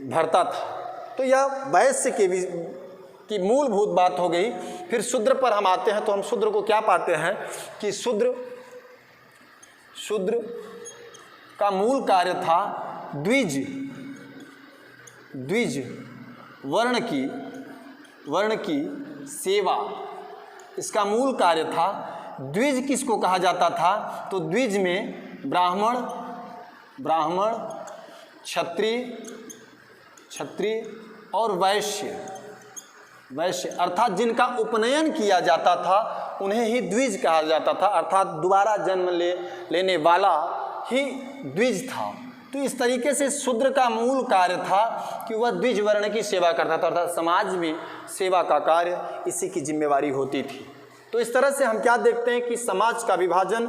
भरता था। तो यह वैश्य की मूलभूत बात हो गई। फिर शूद्र पर हम आते हैं, तो हम शूद्र को क्या पाते हैं कि शूद्र का मूल कार्य था द्विज वर्ण की सेवा इसका मूल कार्य था। द्विज किसको कहा जाता था? तो द्विज में ब्राह्मण, क्षत्रिय और वैश्य अर्थात जिनका उपनयन किया जाता था उन्हें ही द्विज कहा जाता था, अर्थात दोबारा जन्म लेने वाला ही द्विज था। तो इस तरीके से शूद्र का मूल कार्य था कि वह द्विज वर्ण की सेवा करता था, अर्थात समाज में सेवा का कार्य इसी की जिम्मेवारी होती थी। तो इस तरह से हम क्या देखते हैं कि समाज का विभाजन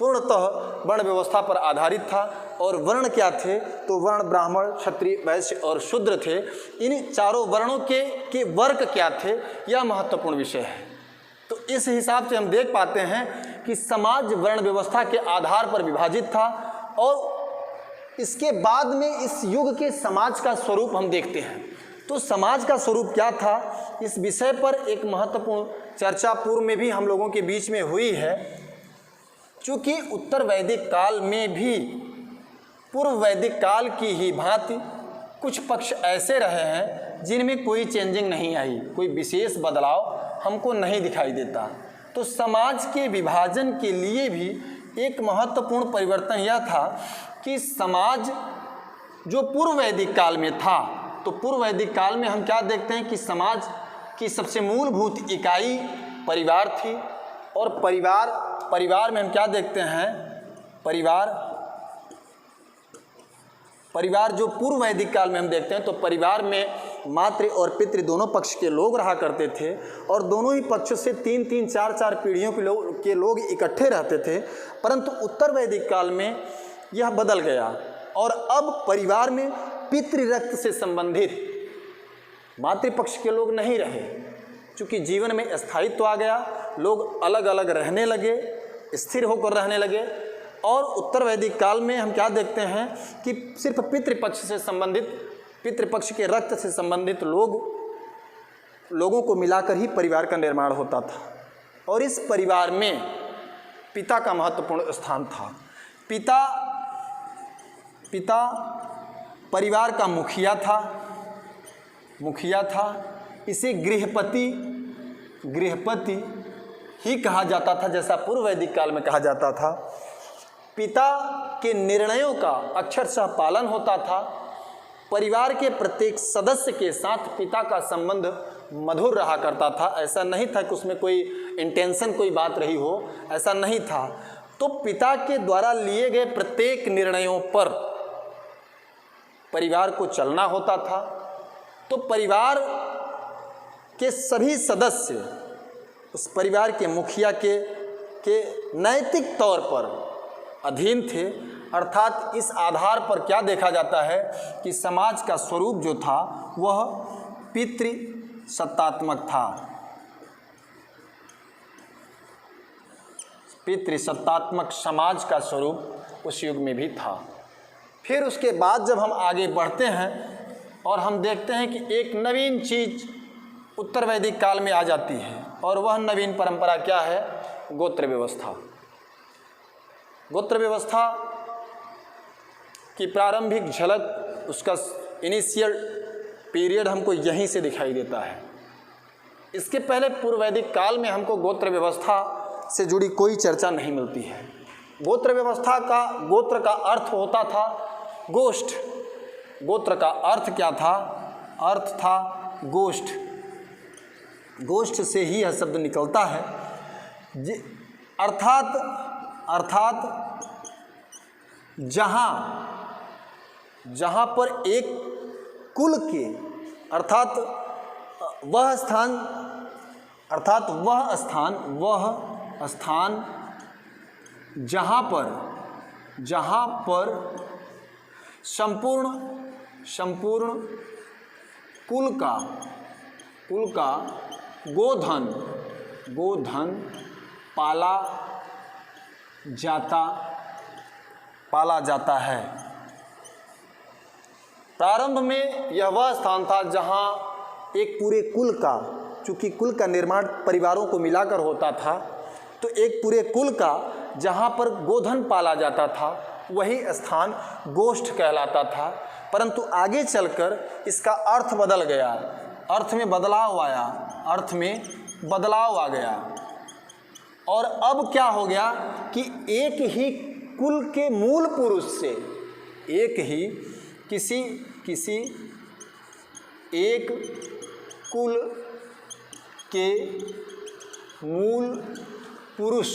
पूर्णतः वर्ण व्यवस्था पर आधारित था। और वर्ण क्या थे? तो वर्ण ब्राह्मण, क्षत्रिय, वैश्य और शूद्र थे। इन चारों वर्णों के वर्ग क्या थे, यह महत्वपूर्ण विषय है। तो इस हिसाब से हम देख पाते हैं कि समाज वर्ण व्यवस्था के आधार पर विभाजित था। और इसके बाद में इस युग के समाज का स्वरूप हम देखते हैं। तो समाज का स्वरूप क्या था, इस विषय पर एक महत्वपूर्ण चर्चा पूर्व में भी हम लोगों के बीच में हुई है। चूँकि उत्तर वैदिक काल में भी पूर्व वैदिक काल की ही भांति कुछ पक्ष ऐसे रहे हैं जिनमें कोई चेंजिंग नहीं आई, कोई विशेष बदलाव हमको नहीं दिखाई देता। तो समाज के विभाजन के लिए भी एक महत्वपूर्ण परिवर्तन यह था कि समाज जो पूर्व वैदिक काल में था, तो पूर्व वैदिक काल में हम क्या देखते हैं कि समाज की सबसे मूलभूत इकाई परिवार थी। और परिवार में हम क्या देखते हैं, परिवार जो पूर्व वैदिक काल में हम देखते हैं तो परिवार में मातृ और पितृ दोनों पक्ष के लोग रहा करते थे। और दोनों ही पक्षों से 3-3, 4-4 पीढ़ियों के लोग इकट्ठे रहते थे। परंतु उत्तर वैदिक काल में यह बदल गया और अब परिवार में पितृ रक्त से संबंधित मातृपक्ष के लोग नहीं रहे। चूँकि जीवन में स्थायित्व आ गया, लोग अलग अलग रहने लगे, स्थिर होकर रहने लगे। और उत्तर वैदिक काल में हम क्या देखते हैं कि सिर्फ पितृपक्ष से संबंधित, पितृपक्ष के रक्त से संबंधित लोगों को मिलाकर ही परिवार का निर्माण होता था। और इस परिवार में पिता का महत्वपूर्ण स्थान था। पिता परिवार का मुखिया था। इसे गृहपति ही कहा जाता था, जैसा पूर्व वैदिक काल में कहा जाता था। पिता के निर्णयों का अक्षरशः पालन होता था। परिवार के प्रत्येक सदस्य के साथ पिता का संबंध मधुर रहा करता था। ऐसा नहीं था कि उसमें कोई इंटेंशन, कोई बात रही हो, ऐसा नहीं था। तो पिता के द्वारा लिए गए प्रत्येक निर्णयों पर परिवार को चलना होता था। तो परिवार के सभी सदस्य उस परिवार के मुखिया के नैतिक तौर पर अधीन थे। अर्थात इस आधार पर क्या देखा जाता है कि समाज का स्वरूप जो था वह पितृसत्तात्मक था। पितृसत्तात्मक समाज का स्वरूप उस युग में भी था। फिर उसके बाद जब हम आगे बढ़ते हैं और हम देखते हैं कि एक नवीन चीज़ उत्तर वैदिक काल में आ जाती है, और वह नवीन परंपरा क्या है? गोत्र व्यवस्था। गोत्र व्यवस्था की प्रारंभिक झलक, उसका इनिशियल पीरियड हमको यहीं से दिखाई देता है। इसके पहले पूर्व वैदिक काल में हमको गोत्र व्यवस्था से जुड़ी कोई चर्चा नहीं मिलती है। गोत्र व्यवस्था का, गोत्र का अर्थ होता था गोष्ठ। गोत्र का अर्थ क्या था? अर्थ था गोष्ठ। गोष्ठ से ही यह शब्द निकलता है। अर्थात जहाँ पर एक कुल के, अर्थात वह स्थान जहाँ पर संपूर्ण कुल का गोधन पाला जाता है। प्रारंभ में यह वह स्थान था जहाँ एक पूरे कुल का, चूँकि कुल का निर्माण परिवारों को मिलाकर होता था, तो एक पूरे कुल का जहाँ पर गोधन पाला जाता था वही स्थान गोष्ठ कहलाता था। परंतु आगे चलकर इसका अर्थ बदल गया, अर्थ में बदलाव आया, अर्थ में बदलाव आ गया। और अब क्या हो गया कि एक ही कुल के मूल पुरुष से, एक ही किसी एक कुल के मूल पुरुष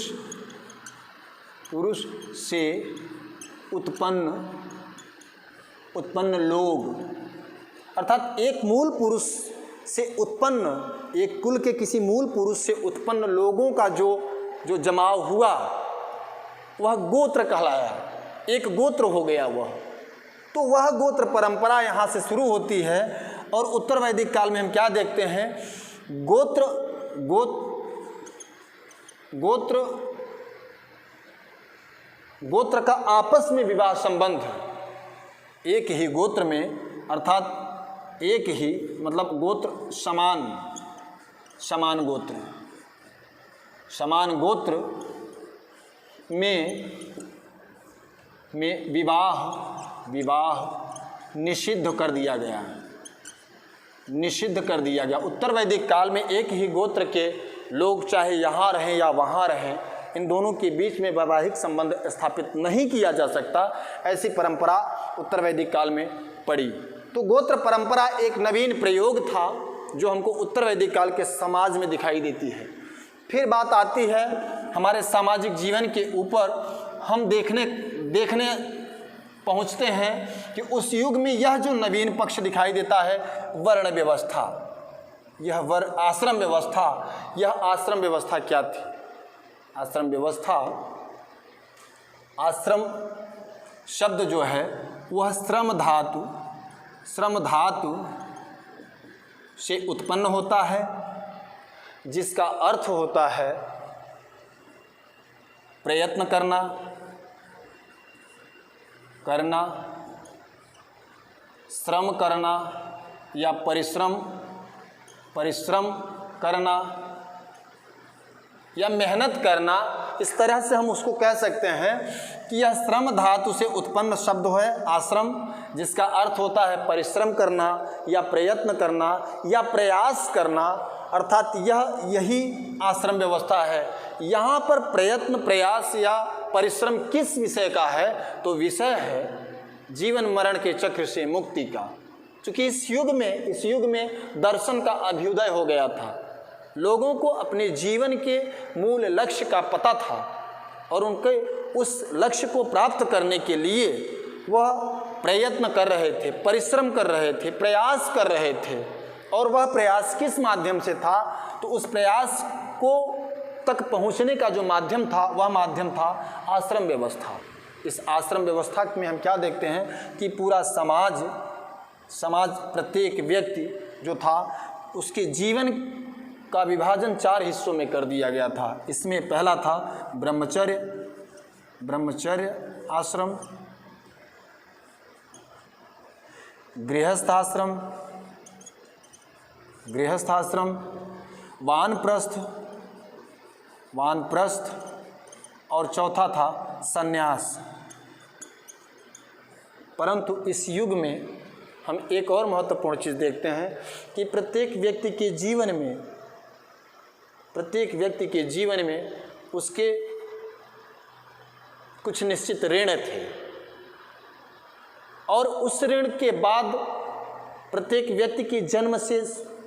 से उत्पन्न लोग, अर्थात एक मूल पुरुष से उत्पन्न, एक कुल के किसी मूल पुरुष से उत्पन्न लोगों का जो जमाव हुआ वह गोत्र कहलाया, एक गोत्र हो गया वह। तो वह गोत्र परंपरा यहाँ से शुरू होती है। और उत्तर वैदिक काल में हम क्या देखते हैं, गोत्र का आपस में विवाह संबंध, एक ही गोत्र में, अर्थात एक ही मतलब गोत्र समान गोत्र में विवाह निषिद्ध कर दिया गया। उत्तर वैदिक काल में एक ही गोत्र के लोग चाहे यहाँ रहें या वहाँ रहें, इन दोनों के बीच में वैवाहिक संबंध स्थापित नहीं किया जा सकता, ऐसी परंपरा उत्तर वैदिक काल में पड़ी। तो गोत्र परंपरा एक नवीन प्रयोग था जो हमको उत्तर वैदिक काल के समाज में दिखाई देती है। फिर बात आती है हमारे सामाजिक जीवन के ऊपर, हम देखने पहुंचते हैं कि उस युग में यह जो नवीन पक्ष दिखाई देता है वर्ण व्यवस्था, आश्रम व्यवस्था क्या थी? आश्रम शब्द जो है वह श्रम धातु से उत्पन्न होता है, जिसका अर्थ होता है प्रयत्न करना, श्रम करना या परिश्रम करना या मेहनत करना। इस तरह से हम उसको कह सकते हैं कि यह श्रम धातु से उत्पन्न शब्द है आश्रम, जिसका अर्थ होता है परिश्रम करना या प्रयत्न करना या प्रयास करना, अर्थात यही आश्रम व्यवस्था है। यहाँ पर प्रयत्न, प्रयास या परिश्रम किस विषय का है? तो विषय है जीवन मरण के चक्र से मुक्ति का। क्योंकि इस युग में दर्शन का अभ्युदय हो गया था, लोगों को अपने जीवन के मूल लक्ष्य का पता था और उनके उस लक्ष्य को प्राप्त करने के लिए वह प्रयत्न कर रहे थे, परिश्रम कर रहे थे, प्रयास कर रहे थे। और वह प्रयास किस माध्यम से था? तो उस प्रयास को तक पहुंचने का जो माध्यम था वह माध्यम था आश्रम व्यवस्था। इस आश्रम व्यवस्था में हम क्या देखते हैं कि पूरा समाज, प्रत्येक व्यक्ति जो था उसके जीवन का विभाजन 4 हिस्सों में कर दिया गया था। इसमें पहला था ब्रह्मचर्य आश्रम, गृहस्थाश्रम, वानप्रस्थ और चौथा था सन्यास। परंतु इस युग में हम एक और महत्वपूर्ण चीज़ देखते हैं कि प्रत्येक व्यक्ति के जीवन में उसके कुछ निश्चित ऋण थे और उस ऋण के बाद प्रत्येक व्यक्ति के जन्म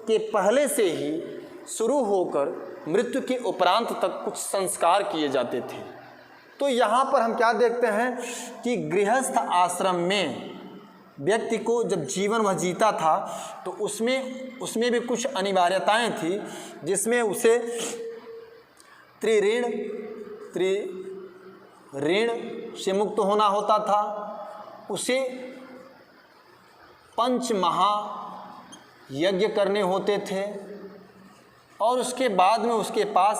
के पहले से ही शुरू होकर मृत्यु के उपरांत तक कुछ संस्कार किए जाते थे। तो यहाँ पर हम क्या देखते हैं कि गृहस्थ आश्रम में व्यक्ति को जब जीवन वह जीता था तो उसमें भी कुछ अनिवार्यताएं थी, जिसमें उसे त्रिऋण से मुक्त होना होता था, उसे 5 महायज्ञ करने होते थे और उसके बाद में उसके पास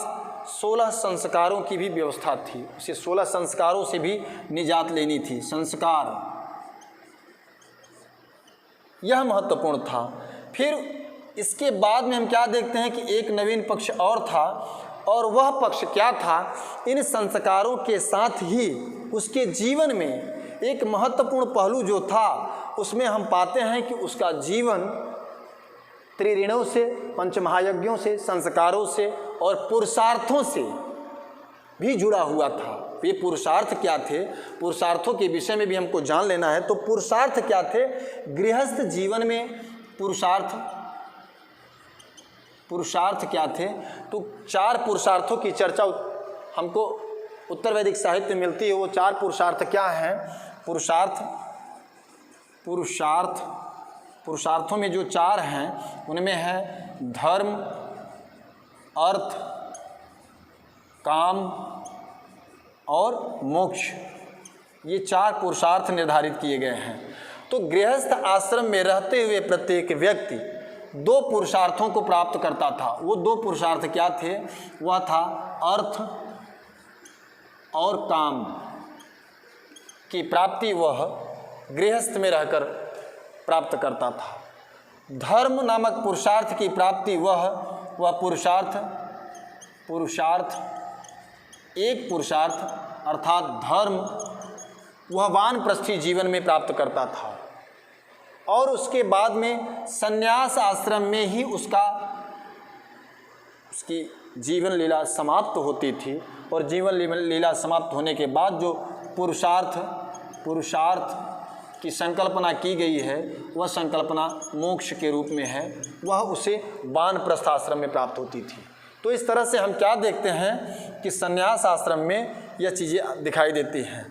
16 संस्कारों की भी व्यवस्था थी। उसे 16 संस्कारों से भी निजात लेनी थी। संस्कार यह महत्वपूर्ण था। फिर इसके बाद में हम क्या देखते हैं कि एक नवीन पक्ष और था, और वह पक्ष क्या था? इन संस्कारों के साथ ही उसके जीवन में एक महत्वपूर्ण पहलू जो था उसमें हम पाते हैं कि उसका जीवन त्रिऋणों से, पंचमहायज्ञों से, संस्कारों से और पुरुषार्थों से भी जुड़ा हुआ था। ये पुरुषार्थ क्या थे, पुरुषार्थों के विषय में भी हमको जान लेना है। तो पुरुषार्थ क्या थे? गृहस्थ जीवन में पुरुषार्थ क्या थे? तो 4 पुरुषार्थों की चर्चा हमको उत्तर वैदिक साहित्य में मिलती है। वो 4 पुरुषार्थ क्या हैं? पुरुषार्थों में जो 4 हैं उनमें है धर्म, अर्थ, काम और मोक्ष। ये 4 पुरुषार्थ निर्धारित किए गए हैं। तो गृहस्थ आश्रम में रहते हुए प्रत्येक व्यक्ति 2 पुरुषार्थों को प्राप्त करता था। वो 2 पुरुषार्थ क्या थे? वह था अर्थ और काम की प्राप्ति वह गृहस्थ में रहकर प्राप्त करता था। धर्म नामक पुरुषार्थ की प्राप्ति वह एक पुरुषार्थ अर्थात धर्म वह वानप्रस्थी जीवन में प्राप्त करता था। और उसके बाद में संन्यास आश्रम में ही उसकी जीवन लीला समाप्त होती थी। और जीवन लीला समाप्त होने के बाद जो पुरुषार्थ की संकल्पना की गई है वह संकल्पना मोक्ष के रूप में है, वह उसे वानप्रस्थ आश्रम में प्राप्त होती थी। तो इस तरह से हम क्या देखते हैं कि संन्यास आश्रम में यह चीज़ें दिखाई देती हैं।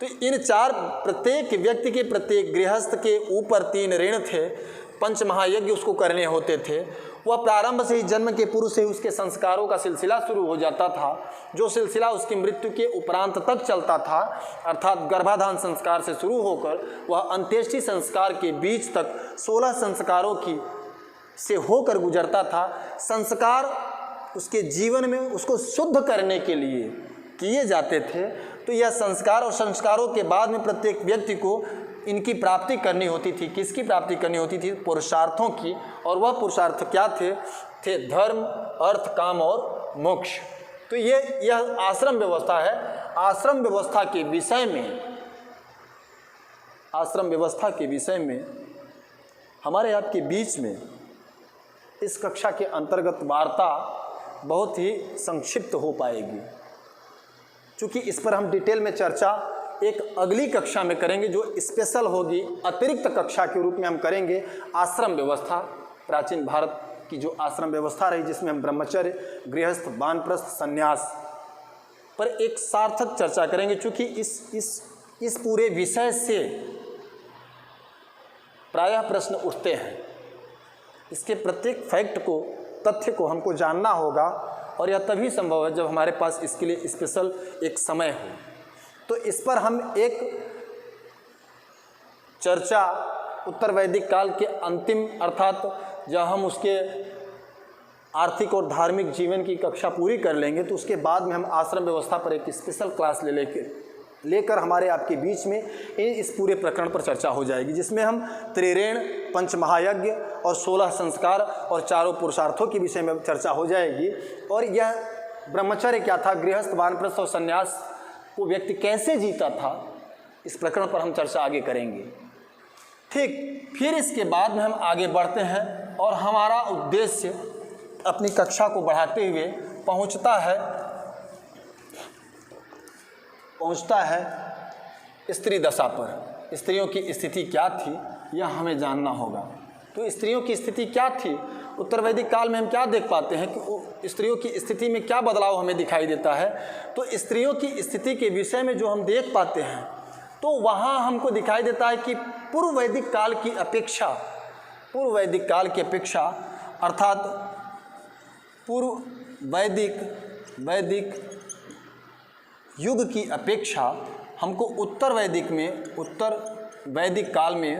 तो इन 4 प्रत्येक व्यक्ति के, प्रत्येक गृहस्थ के ऊपर 3 ऋण थे। पंचमहायज्ञ उसको करने होते थे। वह प्रारंभ से ही, जन्म के पूर्व से ही उसके संस्कारों का सिलसिला शुरू हो जाता था, जो सिलसिला उसकी मृत्यु के उपरांत तक चलता था। अर्थात गर्भाधान संस्कार से शुरू होकर वह अंत्येष्टि संस्कार के बीच तक 16 संस्कारों की से होकर गुजरता था। संस्कार उसके जीवन में उसको शुद्ध करने के लिए किए जाते थे। तो यह संस्कार और संस्कारों के बाद में प्रत्येक व्यक्ति को इनकी प्राप्ति करनी होती थी। किसकी प्राप्ति करनी होती थी? पुरुषार्थों की। और वह पुरुषार्थ क्या थे? धर्म, अर्थ, काम और मोक्ष। तो यह आश्रम व्यवस्था है। आश्रम व्यवस्था के विषय में हमारे आपके बीच में इस कक्षा के अंतर्गत वार्ता बहुत ही संक्षिप्त हो पाएगी, क्योंकि इस पर हम डिटेल में चर्चा एक अगली कक्षा में करेंगे, जो स्पेशल होगी, अतिरिक्त कक्षा के रूप में हम करेंगे आश्रम व्यवस्था। प्राचीन भारत की जो आश्रम व्यवस्था रही, जिसमें हम ब्रह्मचर्य, गृहस्थ, वानप्रस्थ, संन्यास पर एक सार्थक चर्चा करेंगे। चूँकि इस पूरे विषय से प्रायः प्रश्न उठते हैं। इसके प्रत्येक फैक्ट को, तथ्य को हमको जानना होगा, और यह तभी संभव है जब हमारे पास इसके लिए स्पेशल एक समय हो। तो इस पर हम एक चर्चा उत्तर वैदिक काल के अंतिम, अर्थात जब हम उसके आर्थिक और धार्मिक जीवन की कक्षा पूरी कर लेंगे, तो उसके बाद में हम आश्रम व्यवस्था पर एक स्पेशल क्लास लेकर हमारे आपके बीच में इस पूरे प्रकरण पर चर्चा हो जाएगी, जिसमें हम त्रिऋण, पंचमहायज्ञ और 16 संस्कार और 4 पुरुषार्थों के विषय में चर्चा हो जाएगी। और यह ब्रह्मचर्य क्या था, गृहस्थ, वानप्रस्थ और संन्यास वो व्यक्ति कैसे जीता था, इस प्रकरण पर हम चर्चा आगे करेंगे। ठीक, फिर इसके बाद में हम आगे बढ़ते हैं और हमारा उद्देश्य अपनी कक्षा को बढ़ाते हुए पहुंचता है स्त्री दशा पर। स्त्रियों की स्थिति क्या थी, यह हमें जानना होगा। तो स्त्रियों की स्थिति क्या थी? उत्तर वैदिक काल में हम क्या देख पाते हैं कि स्त्रियों की स्थिति में क्या बदलाव हमें दिखाई देता है? तो स्त्रियों की स्थिति के विषय में जो हम देख पाते हैं, तो वहाँ हमको दिखाई देता है कि पूर्व वैदिक काल की अपेक्षा अर्थात पूर्व वैदिक युग की अपेक्षा हमको उत्तर वैदिक काल में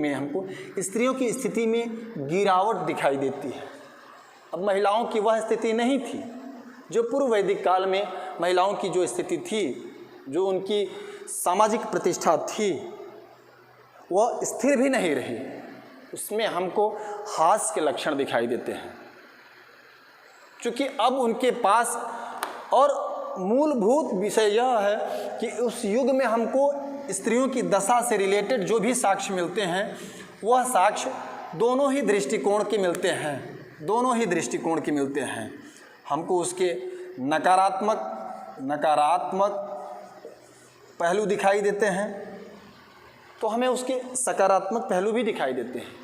हमको स्त्रियों की स्थिति में गिरावट दिखाई देती है। अब महिलाओं की वह स्थिति नहीं थी जो पूर्व वैदिक काल में महिलाओं की जो स्थिति थी, जो उनकी सामाजिक प्रतिष्ठा थी, वह स्थिर भी नहीं रही। उसमें हमको हास के लक्षण दिखाई देते हैं, क्योंकि अब उनके पास और मूलभूत विषय यह है कि उस युग में हमको स्त्रियों की दशा से रिलेटेड जो भी साक्ष्य मिलते हैं वह साक्ष्य दोनों ही दृष्टिकोण के मिलते हैं, दोनों ही दृष्टिकोण के मिलते हैं। हमको उसके नकारात्मक पहलू दिखाई देते हैं तो हमें उसके सकारात्मक पहलू भी दिखाई देते हैं।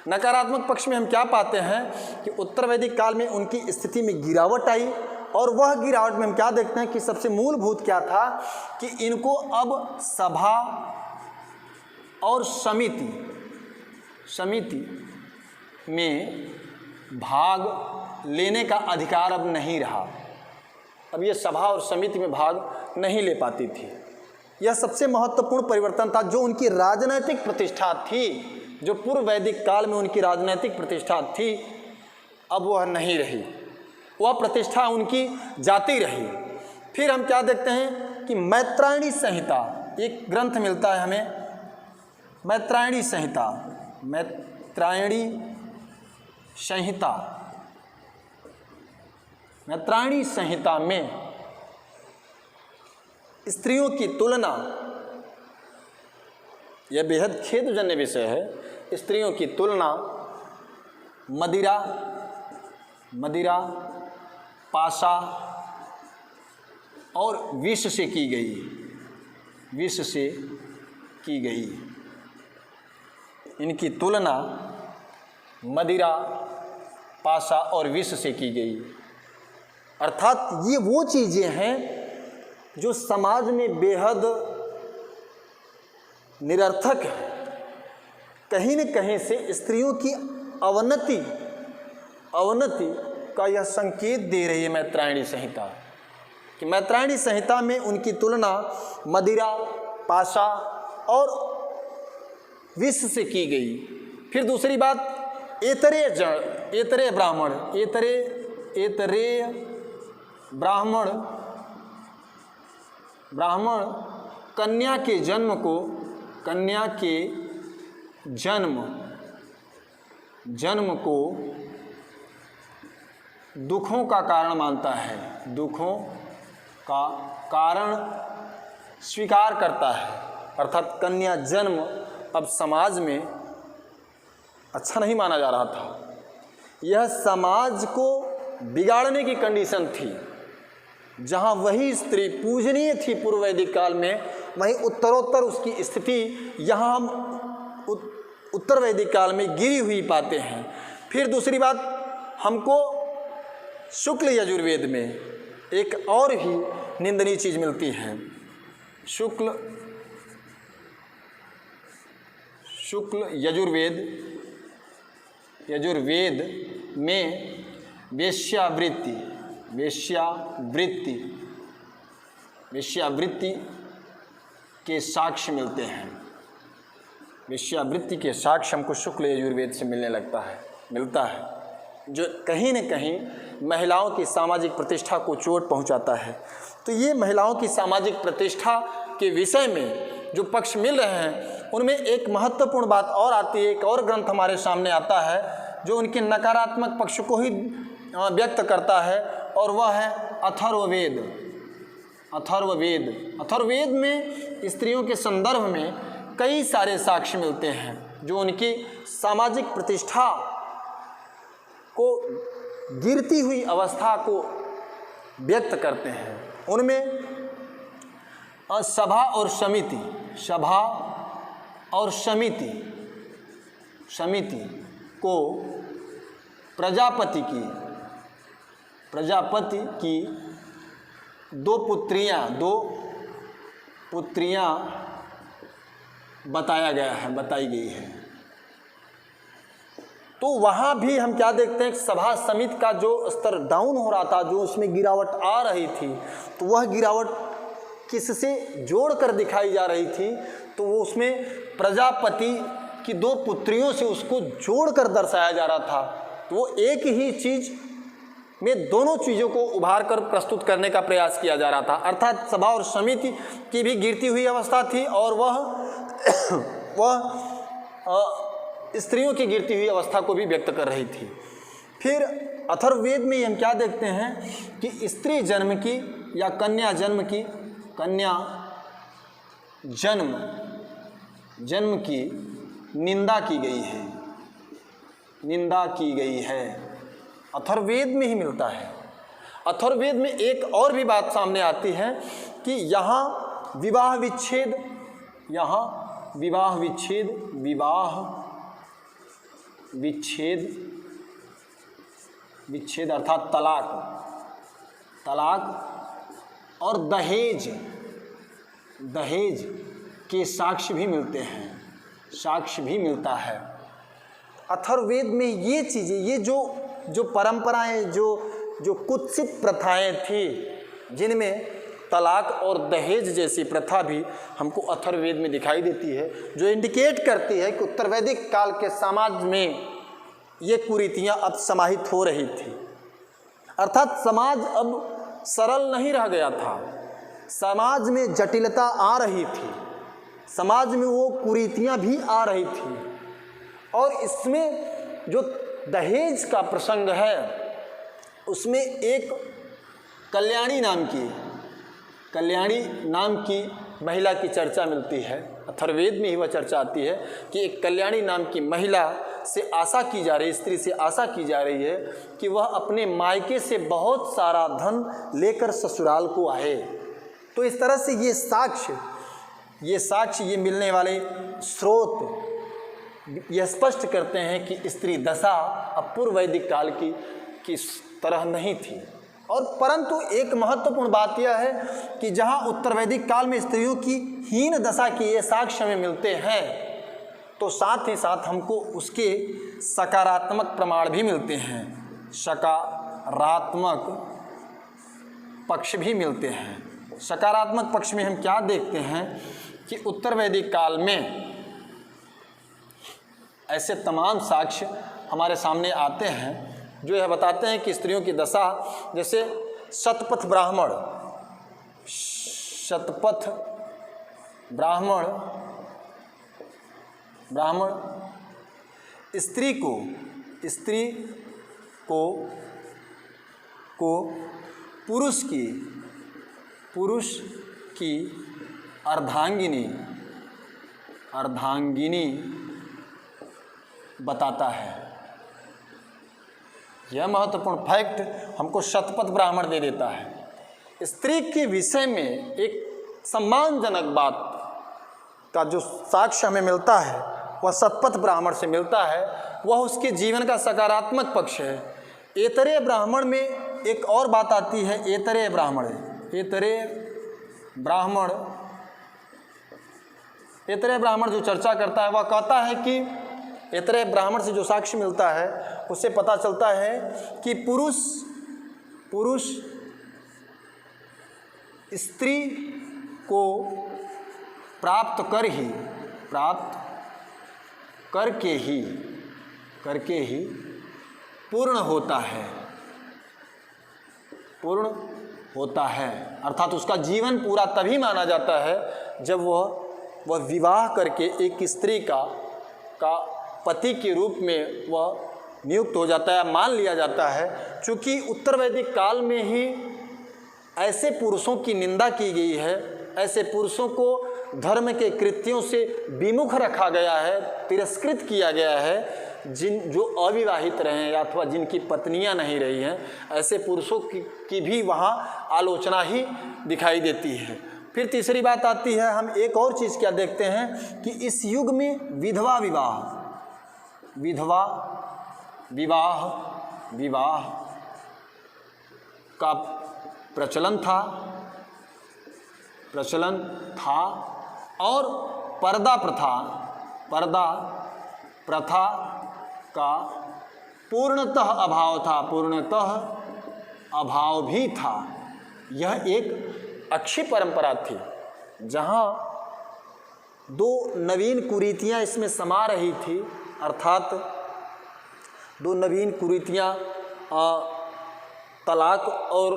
नकारात्मक पक्ष में हम क्या पाते हैं कि उत्तर वैदिक काल में उनकी स्थिति में गिरावट आई, और वह गिरावट में हम क्या देखते हैं कि सबसे मूलभूत क्या था कि इनको अब सभा और समिति में भाग लेने का अधिकार अब नहीं रहा। अब ये सभा और समिति में भाग नहीं ले पाती थी। यह सबसे महत्वपूर्ण परिवर्तन था। जो उनकी राजनैतिक प्रतिष्ठा थी, जो पूर्व वैदिक काल में उनकी राजनैतिक प्रतिष्ठा थी, अब वह नहीं रही, वह प्रतिष्ठा उनकी जाती रही। फिर हम क्या देखते हैं कि मैत्रायणी संहिता, एक ग्रंथ मिलता है हमें, मैत्रायणी संहिता में स्त्रियों की तुलना, यह बेहद खेदजन्य विषय है, स्त्रियों की तुलना मदिरा, पाशा और विष से की गई। इनकी तुलना मदिरा, पाशा और विष से की गई। अर्थात ये वो चीज़ें हैं जो समाज में बेहद निरर्थक है। कहीं न कहीं से स्त्रियों की अवनति का यह संकेत दे रही है मैत्रायणी संहिता, कि मैत्रायणी संहिता में उनकी तुलना मदिरा, पाशा और विष से की गई। फिर दूसरी बात, एतरे ब्राह्मण कन्या के जन्म को दुखों का कारण मानता है, दुखों का कारण स्वीकार करता है। अर्थात कन्या जन्म अब समाज में अच्छा नहीं माना जा रहा था। यह समाज को बिगाड़ने की कंडीशन थी। जहाँ वही स्त्री पूजनीय थी पूर्व वैदिक काल में, वहीं उत्तरोत्तर उसकी स्थिति यहाँ हम उत्तर वैदिक काल में गिरी हुई पाते हैं। फिर दूसरी बात, हमको शुक्ल यजुर्वेद में एक और ही निंदनीय चीज़ मिलती है। शुक्ल यजुर्वेद में वेश्यावृत्ति के साक्ष्य मिलते हैं। वेश्यावृत्ति के साक्ष्य हमको शुक्ल यजुर्वेद से मिलता है, जो कहीं न कहीं महिलाओं की सामाजिक प्रतिष्ठा को चोट पहुंचाता है। तो ये महिलाओं की सामाजिक प्रतिष्ठा के विषय में जो पक्ष मिल रहे हैं, उनमें एक महत्वपूर्ण बात और आती है। एक और ग्रंथ हमारे सामने आता है जो उनके नकारात्मक पक्ष को ही व्यक्त करता है, और वह है अथर्ववेद में स्त्रियों के संदर्भ में कई सारे साक्ष्य मिलते हैं जो उनकी सामाजिक प्रतिष्ठा को गिरती हुई अवस्था को व्यक्त करते हैं। उनमें सभा और समिति को प्रजापति की दो पुत्रियां बताई गई है। तो वहाँ भी हम क्या देखते हैं, सभा समिति का जो स्तर डाउन हो रहा था, जो उसमें गिरावट आ रही थी, तो वह गिरावट किससे जोड़कर दिखाई जा रही थी, तो वो उसमें प्रजापति की दो पुत्रियों से उसको जोड़कर दर्शाया जा रहा था। तो वो एक ही चीज़ में दोनों चीज़ों को उभार कर प्रस्तुत करने का प्रयास किया जा रहा था। अर्थात सभा और समिति की भी गिरती हुई अवस्था थी, और वह स्त्रियों की गिरती हुई अवस्था को भी व्यक्त कर रही थी। फिर अथर्ववेद में हम क्या देखते हैं कि स्त्री जन्म की या कन्या जन्म की, कन्या जन्म की निंदा की गई है, निंदा की गई है। अथर्ववेद में ही मिलता है। अथर्ववेद में एक और भी बात सामने आती है कि यहाँ विवाह विच्छेद, यहाँ विवाह विच्छेद, विवाह विच्छेद, विच्छेद अर्थात तलाक, तलाक और दहेज, दहेज के साक्ष्य भी मिलते हैं, साक्ष्य भी मिलता है। अथर्ववेद में ये चीज़ें, ये जो परंपराएं, जो कुत्सित प्रथाएं थी, जिनमें तलाक और दहेज जैसी प्रथा भी हमको अथर्ववेद में दिखाई देती है, जो इंडिकेट करती है कि उत्तर वैदिक काल के समाज में ये कुरीतियाँ अब समाहित हो रही थी। अर्थात समाज अब सरल नहीं रह गया था, समाज में जटिलता आ रही थी, समाज में वो कुरीतियाँ भी आ रही थी। और इसमें जो दहेज का प्रसंग है, उसमें एक कल्याणी नाम की महिला की चर्चा मिलती है। अथर्ववेद में ही वह चर्चा आती है कि एक कल्याणी नाम की महिला से आशा की जा रही है, स्त्री से आशा की जा रही है कि वह अपने मायके से बहुत सारा धन लेकर ससुराल को आए। तो इस तरह से ये साक्ष्य, ये मिलने वाले स्रोत यह स्पष्ट करते हैं कि स्त्री दशा अब पूर्व वैदिक काल की तरह नहीं थी। और परंतु एक महत्वपूर्ण बात यह है कि जहाँ उत्तर वैदिक काल में स्त्रियों की हीन दशा के ये साक्ष्य में मिलते हैं, तो साथ ही साथ हमको उसके सकारात्मक प्रमाण भी मिलते हैं, सकारात्मक पक्ष भी मिलते हैं। सकारात्मक पक्ष में हम क्या देखते हैं कि उत्तर वैदिक काल में ऐसे तमाम साक्ष्य हमारे सामने आते हैं जो यह बताते हैं कि स्त्रियों की दशा, जैसे शतपथ ब्राह्मण स्त्री को पुरुष की अर्धांगिनी बताता है। यह महत्वपूर्ण फैक्ट हमको शतपथ ब्राह्मण दे देता है। स्त्री के विषय में एक सम्मानजनक बात का जो साक्ष्य हमें मिलता है वह शतपथ ब्राह्मण से मिलता है। वह उसके जीवन का सकारात्मक पक्ष है। ऐतरेय ब्राह्मण में एक और बात आती है। ऐतरेय ब्राह्मण जो चर्चा करता है, वह कहता है कि ऐतरेय ब्राह्मण से जो साक्ष्य मिलता है उससे पता चलता है कि पुरुष स्त्री को प्राप्त करके ही पूर्ण होता है। अर्थात उसका जीवन पूरा तभी माना जाता है जब वह विवाह करके एक स्त्री का पति के रूप में वह नियुक्त हो जाता है, मान लिया जाता है। चूँकि उत्तर वैदिक काल में ही ऐसे पुरुषों की निंदा की गई है, ऐसे पुरुषों को धर्म के कृत्यों से विमुख रखा गया है, तिरस्कृत किया गया है, जो अविवाहित रहे हैं अथवा जिनकी पत्नियां नहीं रही हैं, ऐसे पुरुषों की भी वहाँ आलोचना ही दिखाई देती है। फिर तीसरी बात आती है, हम एक और चीज़ क्या देखते हैं कि इस युग में विधवा विवाह का प्रचलन था और पर्दा प्रथा का पूर्णतः अभाव भी था। यह एक अच्छी परंपरा थी जहाँ दो नवीन कुरीतियाँ इसमें समा रही थी, अर्थात दो नवीन कुरीतियाँ तलाक और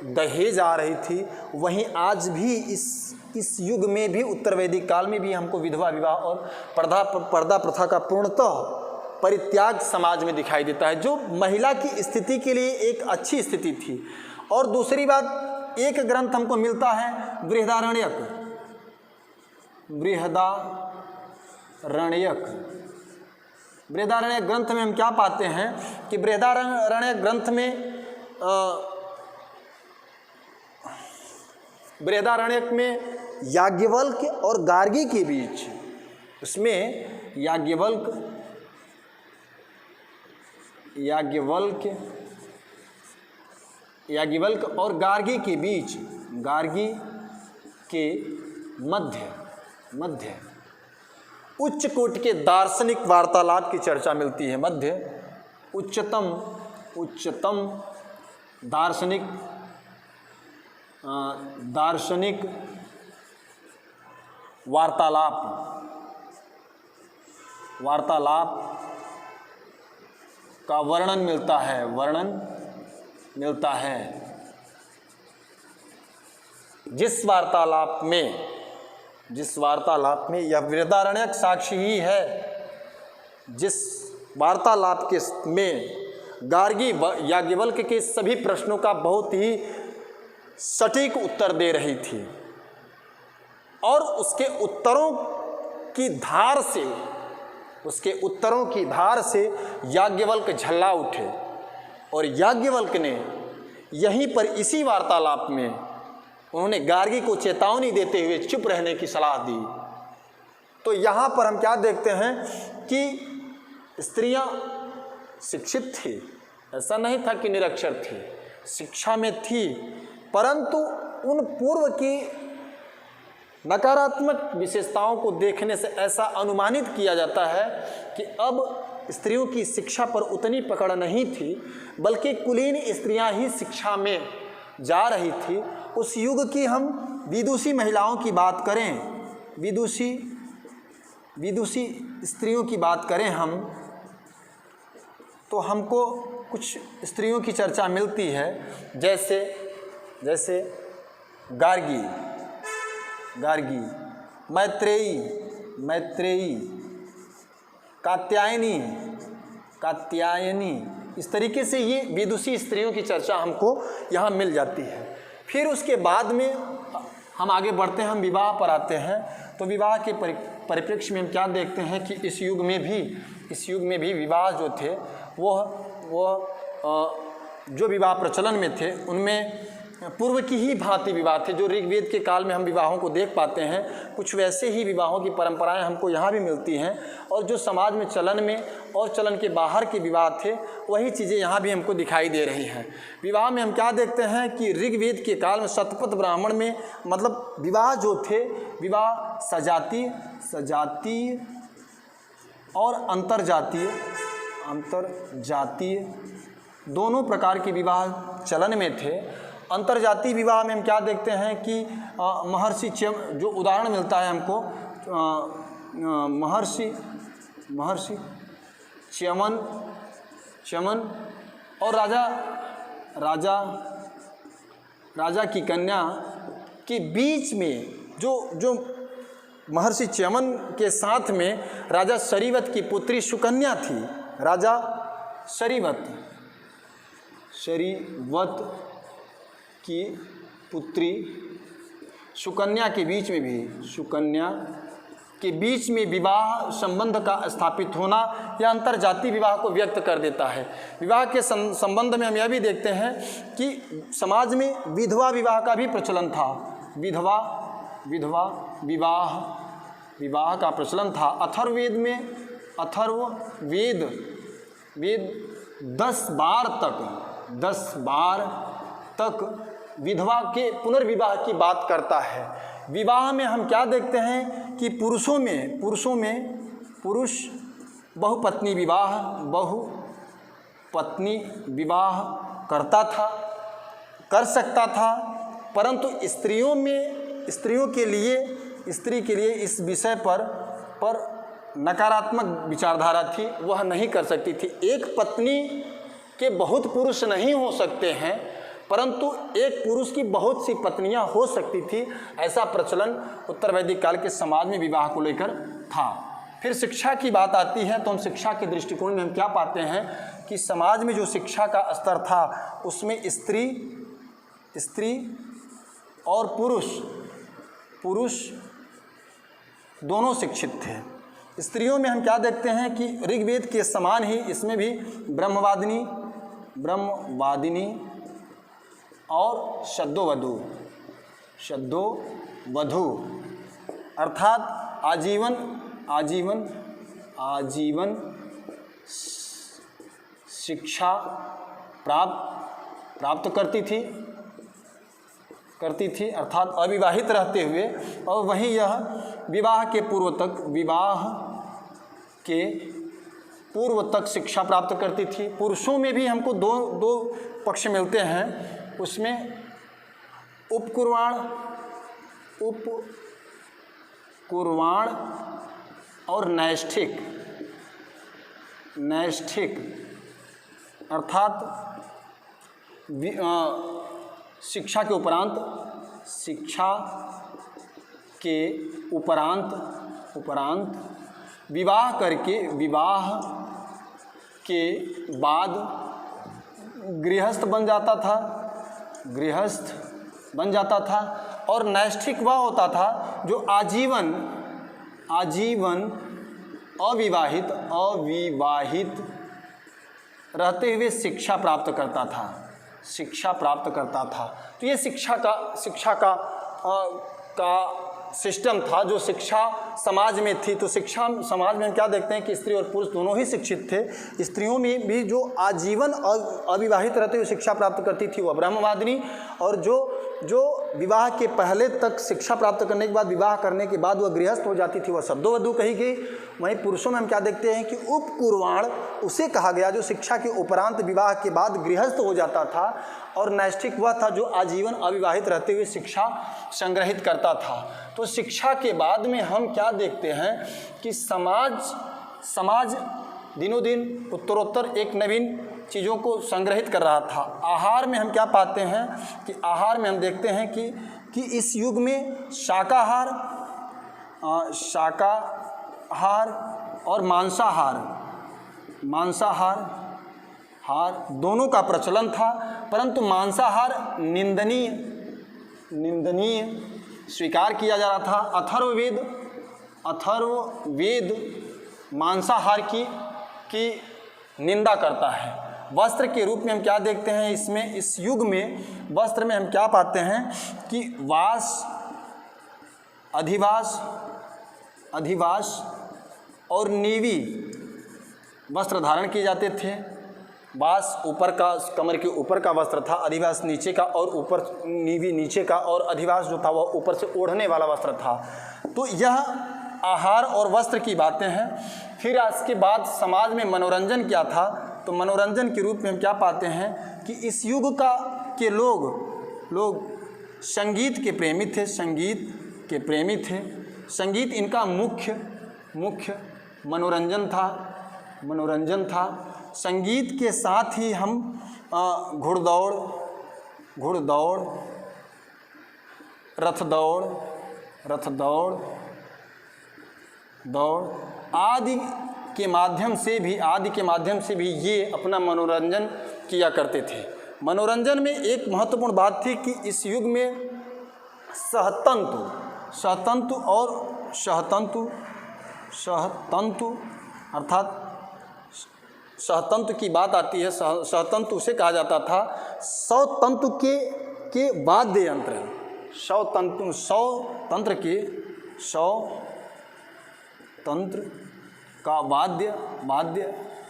दहेज आ रही थी। वहीं आज भी इस युग में भी उत्तर वैदिक काल में भी हमको विधवा विवाह और पर्दा प्रथा का पूर्णतः परित्याग समाज में दिखाई देता है, जो महिला की स्थिति के लिए एक अच्छी स्थिति थी। और दूसरी बात, एक ग्रंथ हमको मिलता है बृहदारण्यक। बृहदारण्यक ग्रंथ में हम क्या पाते हैं कि बृहदारण्यक ग्रंथ में बृहदारण्यक में याज्ञवल्क्य और गार्गी के बीच, उसमें याज्ञवल्क्य और गार्गी के बीच, गार्गी के मध्य उच्च कोटि के दार्शनिक वार्तालाप की चर्चा मिलती है। मध्य उच्चतम दार्शनिक वार्तालाप का वर्णन मिलता है। जिस वार्तालाप में यह बृहदारण्यक साक्षी ही है, जिस वार्तालाप के में गार्गी याज्ञवल्क्य के सभी प्रश्नों का बहुत ही सटीक उत्तर दे रही थी और उसके उत्तरों की धार से याज्ञवल्क्य झल्ला उठे और याज्ञवल्क्य ने यहीं पर इसी वार्तालाप में उन्होंने गार्गी को चेतावनी देते हुए चुप रहने की सलाह दी। तो यहाँ पर हम क्या देखते हैं कि स्त्रियाँ शिक्षित थी, ऐसा नहीं था कि निरक्षर थी, शिक्षा में थी, परंतु उन पूर्व की नकारात्मक विशेषताओं को देखने से ऐसा अनुमानित किया जाता है कि अब स्त्रियों की शिक्षा पर उतनी पकड़ नहीं थी, बल्कि कुलीन स्त्रियां ही शिक्षा में जा रही थी। उस युग की हम विदुषी महिलाओं की बात करें, विदुषी स्त्रियों की बात करें हम, तो हमको कुछ स्त्रियों की चर्चा मिलती है, जैसे गार्गी, मैत्रेयी, कात्यायनी, इस तरीके से ये विदुषी स्त्रियों की चर्चा हमको यहाँ मिल जाती है। फिर उसके बाद में हम आगे बढ़ते हैं, हम विवाह पर आते हैं। तो विवाह के परिप्रेक्ष्य में हम क्या देखते हैं कि इस युग में भी विवाह जो थे वो जो विवाह प्रचलन में थे उनमें पूर्व की ही भांति विवाह थे। जो ऋग्वेद के काल में हम विवाहों को देख पाते हैं, कुछ वैसे ही विवाहों की परंपराएं हमको यहाँ भी मिलती हैं, और जो समाज में चलन में और चलन के बाहर के विवाह थे वही चीज़ें यहाँ भी हमको दिखाई दे रही हैं। विवाह में हम क्या देखते हैं कि ऋग्वेद के काल में शतपथ ब्राह्मण में मतलब विवाह जो थे, विवाह सजातीय और अंतरजातीय दोनों प्रकार के विवाह चलन में थे। अंतर्जातीय विवाह में हम क्या देखते हैं कि महर्षि जो उदाहरण मिलता है हमको, महर्षि च्यमन और राजा की कन्या के बीच में जो महर्षि च्यमन के साथ में राजा शरीवत की पुत्री सुकन्या थी। राजा शरीवत की पुत्री सुकन्या के बीच में विवाह संबंध का स्थापित होना या अंतर्जातीय विवाह को व्यक्त कर देता है। विवाह के संबंध में हम यह भी देखते हैं कि समाज में विधवा विवाह का भी प्रचलन था। विधवा विवाह का प्रचलन था। अथर्ववेद 10 बार तक विधवा के पुनर्विवाह की बात करता है। विवाह में हम क्या देखते हैं कि पुरुष बहुपत्नी विवाह कर सकता था, परंतु स्त्री के लिए इस विषय पर नकारात्मक विचारधारा थी, वह नहीं कर सकती थी। एक पत्नी के बहुत पुरुष नहीं हो सकते हैं, परंतु एक पुरुष की बहुत सी पत्नियां हो सकती थी, ऐसा प्रचलन उत्तर वैदिक काल के समाज में विवाह को लेकर था। फिर शिक्षा की बात आती है, तो हम शिक्षा के दृष्टिकोण में हम क्या पाते हैं कि समाज में जो शिक्षा का स्तर था उसमें स्त्री और पुरुष दोनों शिक्षित थे। स्त्रियों में हम क्या देखते हैं कि ऋग्वेद के समान ही इसमें भी ब्रह्मवादिनी और शब्दोवधू अर्थात आजीवन शिक्षा प्राप्त करती थी अर्थात अविवाहित रहते हुए, और वहीं यह विवाह के पूर्व तक शिक्षा प्राप्त करती थी। पुरुषों में भी हमको दो पक्ष मिलते हैं, उसमें उपकुर्वाण और नैष्ठिक अर्थात शिक्षा के उपरांत विवाह करके विवाह के बाद गृहस्थ बन जाता था और नैष्ठिक वह होता था जो आजीवन अविवाहित रहते हुए शिक्षा प्राप्त करता था। तो ये शिक्षा का सिस्टम था जो शिक्षा समाज में थी। तो शिक्षा समाज में हम क्या देखते हैं कि स्त्री और पुरुष दोनों ही शिक्षित थे। स्त्रियों में भी जो आजीवन अविवाहित रहते हुए शिक्षा प्राप्त करती थी वह ब्रह्मवादिनी, और जो विवाह के पहले तक शिक्षा प्राप्त करने के बाद विवाह करने के बाद वह गृहस्थ हो जाती थी वह शब्दोवधू कही गई। वहीं पुरुषों में हम क्या देखते हैं कि उपकुर्वाण उसे कहा गया जो शिक्षा के उपरांत विवाह के बाद गृहस्थ हो जाता था, और नैष्ठिक वह था जो आजीवन अविवाहित रहते हुए शिक्षा संग्रहित करता था। तो शिक्षा के बाद में हम क्या देखते हैं कि समाज दिनों दिन उत्तरोत्तर एक नवीन चीज़ों को संग्रहित कर रहा था। आहार में हम क्या पाते हैं कि आहार में हम देखते हैं कि इस युग में शाकाहार और मांसाहार दोनों का प्रचलन था, परंतु मांसाहार निंदनीय स्वीकार किया जा रहा था। अथर्ववेद मांसाहार की निंदा करता है। वस्त्र के रूप में हम क्या देखते हैं इसमें, इस युग में वस्त्र में हम क्या पाते हैं कि अधिवास और नीवी वस्त्र धारण किए जाते थे। वास ऊपर का, कमर के ऊपर का वस्त्र था, अधिवास नीचे का, और ऊपर नीवी नीचे का, और अधिवास जो था वह ऊपर से ओढ़ने वाला वस्त्र था। तो यह आहार और वस्त्र की बातें हैं। फिर इसके बाद समाज में मनोरंजन क्या था, तो मनोरंजन के रूप में हम क्या पाते हैं कि इस युग के लोग संगीत के प्रेमी थे। संगीत इनका मुख्य मनोरंजन था। संगीत के साथ ही हम घुड़दौड़, रथ दौड़ आदि के माध्यम से भी ये अपना मनोरंजन किया करते थे। मनोरंजन में एक महत्वपूर्ण बात थी कि इस युग में सहतंतु अर्थात सहतंतु की बात आती है। सहतंतु उसे कहा जाता था सौतंतु के वाद्य यंत्र। सौतंत्र का वाद्य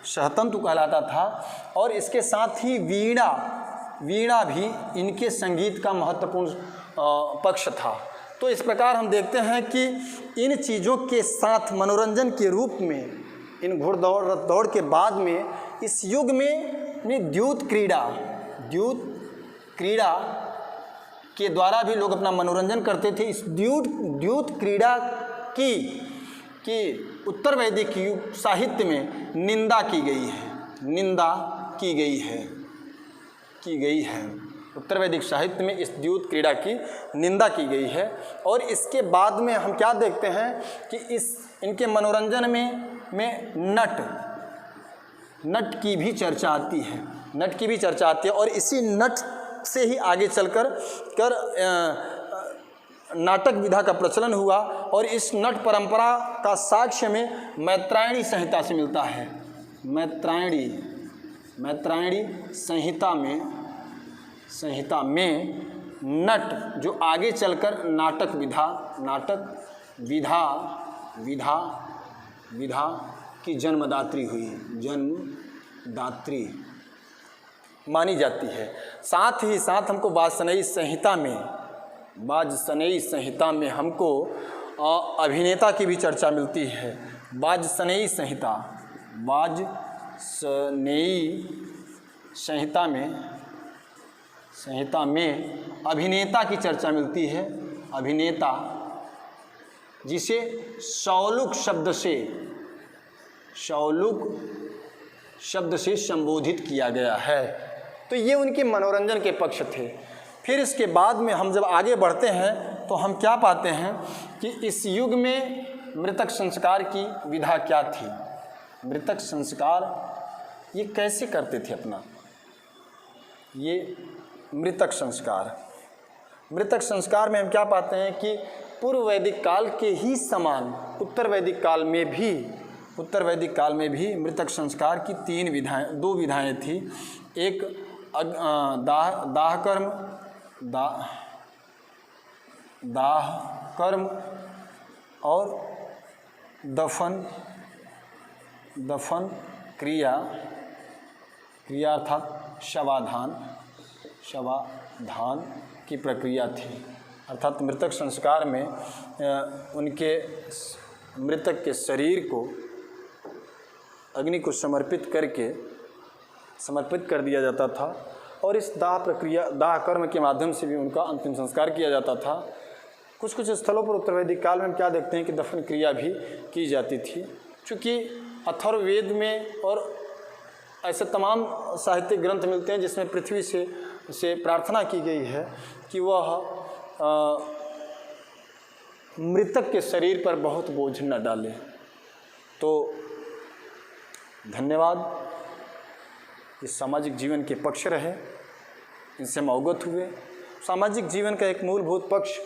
सहतंतु कहलाता था। और इसके साथ ही वीणा भी इनके संगीत का महत्वपूर्ण पक्ष था। तो इस प्रकार हम देखते हैं कि इन चीज़ों के साथ मनोरंजन के रूप में, इन घुड़दौड़ रथ दौड़ के बाद में इस युग में द्यूत क्रीड़ा के द्वारा भी लोग अपना मनोरंजन करते थे। इस द्यूत क्रीड़ा की उत्तर वैदिक युग साहित्य में निंदा की गई है। उत्तर वैदिक साहित्य में इस द्यूत क्रीड़ा की निंदा की गई है। और इसके बाद में हम क्या देखते हैं कि इनके मनोरंजन में नट की भी चर्चा आती है। और इसी नट से ही आगे चलकर नाटक विधा का प्रचलन हुआ और इस नट परंपरा का साक्ष्य में मैत्रायणी संहिता से मिलता है। मैत्रायणी संहिता में नट जो आगे चलकर नाटक विधा की जन्मदात्री मानी जाती है। साथ ही साथ हमको वाजसनेयी संहिता में हमको अभिनेता की भी चर्चा मिलती है। वाजसनेयी संहिता में अभिनेता की चर्चा मिलती है। अभिनेता जिसे शौलुक शब्द से संबोधित किया गया है। तो ये उनके मनोरंजन के पक्ष थे। फिर इसके बाद में हम जब आगे बढ़ते हैं तो हम क्या पाते हैं कि इस युग में मृतक संस्कार की विधा क्या थी, मृतक संस्कार ये कैसे करते थे अपना। ये मृतक संस्कार में हम क्या पाते हैं कि पूर्व वैदिक काल के ही समान उत्तर वैदिक काल में भी मृतक संस्कार की दो विधाएं थी। एक दाह कर्म और दफन क्रिया अर्थात शवाधान की प्रक्रिया थी। अर्थात मृतक संस्कार में उनके मृतक के शरीर को अग्नि को समर्पित कर दिया जाता था और इस दाह कर्म के माध्यम से भी उनका अंतिम संस्कार किया जाता था। कुछ स्थलों पर उत्तर वैदिक काल में हम क्या देखते हैं कि दफन क्रिया भी की जाती थी। चूँकि अथर्ववेद में और ऐसे तमाम साहित्यिक ग्रंथ मिलते हैं जिसमें पृथ्वी से प्रार्थना की गई है कि वह मृतक के शरीर पर बहुत बोझ न डाले। तो धन्यवाद। ये सामाजिक जीवन के पक्ष रहे, इनसे हम अवगत हुए। सामाजिक जीवन का एक मूलभूत पक्ष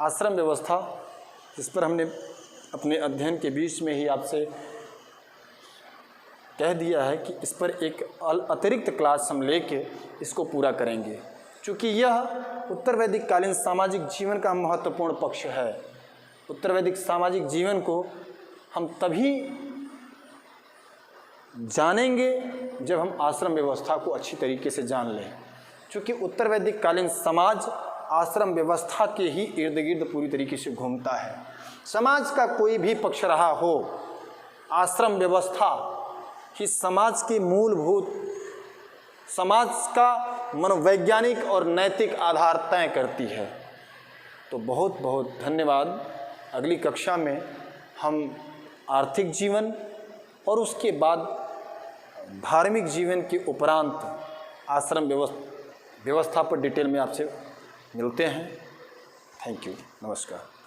आश्रम व्यवस्था, जिस पर हमने अपने अध्ययन के बीच में ही आपसे कह दिया है कि इस पर एक अतिरिक्त क्लास हम लेके इसको पूरा करेंगे, क्योंकि यह उत्तर वैदिक कालीन सामाजिक जीवन का महत्वपूर्ण पक्ष है। उत्तर वैदिक सामाजिक जीवन को हम तभी जानेंगे जब हम आश्रम व्यवस्था को अच्छी तरीके से जान लें, क्योंकि उत्तर वैदिक कालीन समाज आश्रम व्यवस्था के ही इर्द गिर्द पूरी तरीके से घूमता है। समाज का कोई भी पक्ष रहा हो, आश्रम व्यवस्था ही समाज की मूलभूत, समाज का मनोवैज्ञानिक और नैतिक आधार तय करती है। तो बहुत बहुत धन्यवाद। अगली कक्षा में हम आर्थिक जीवन और उसके बाद धार्मिक जीवन के उपरांत आश्रम व्यवस्था पर डिटेल में आपसे मिलते हैं। थैंक यू, नमस्कार।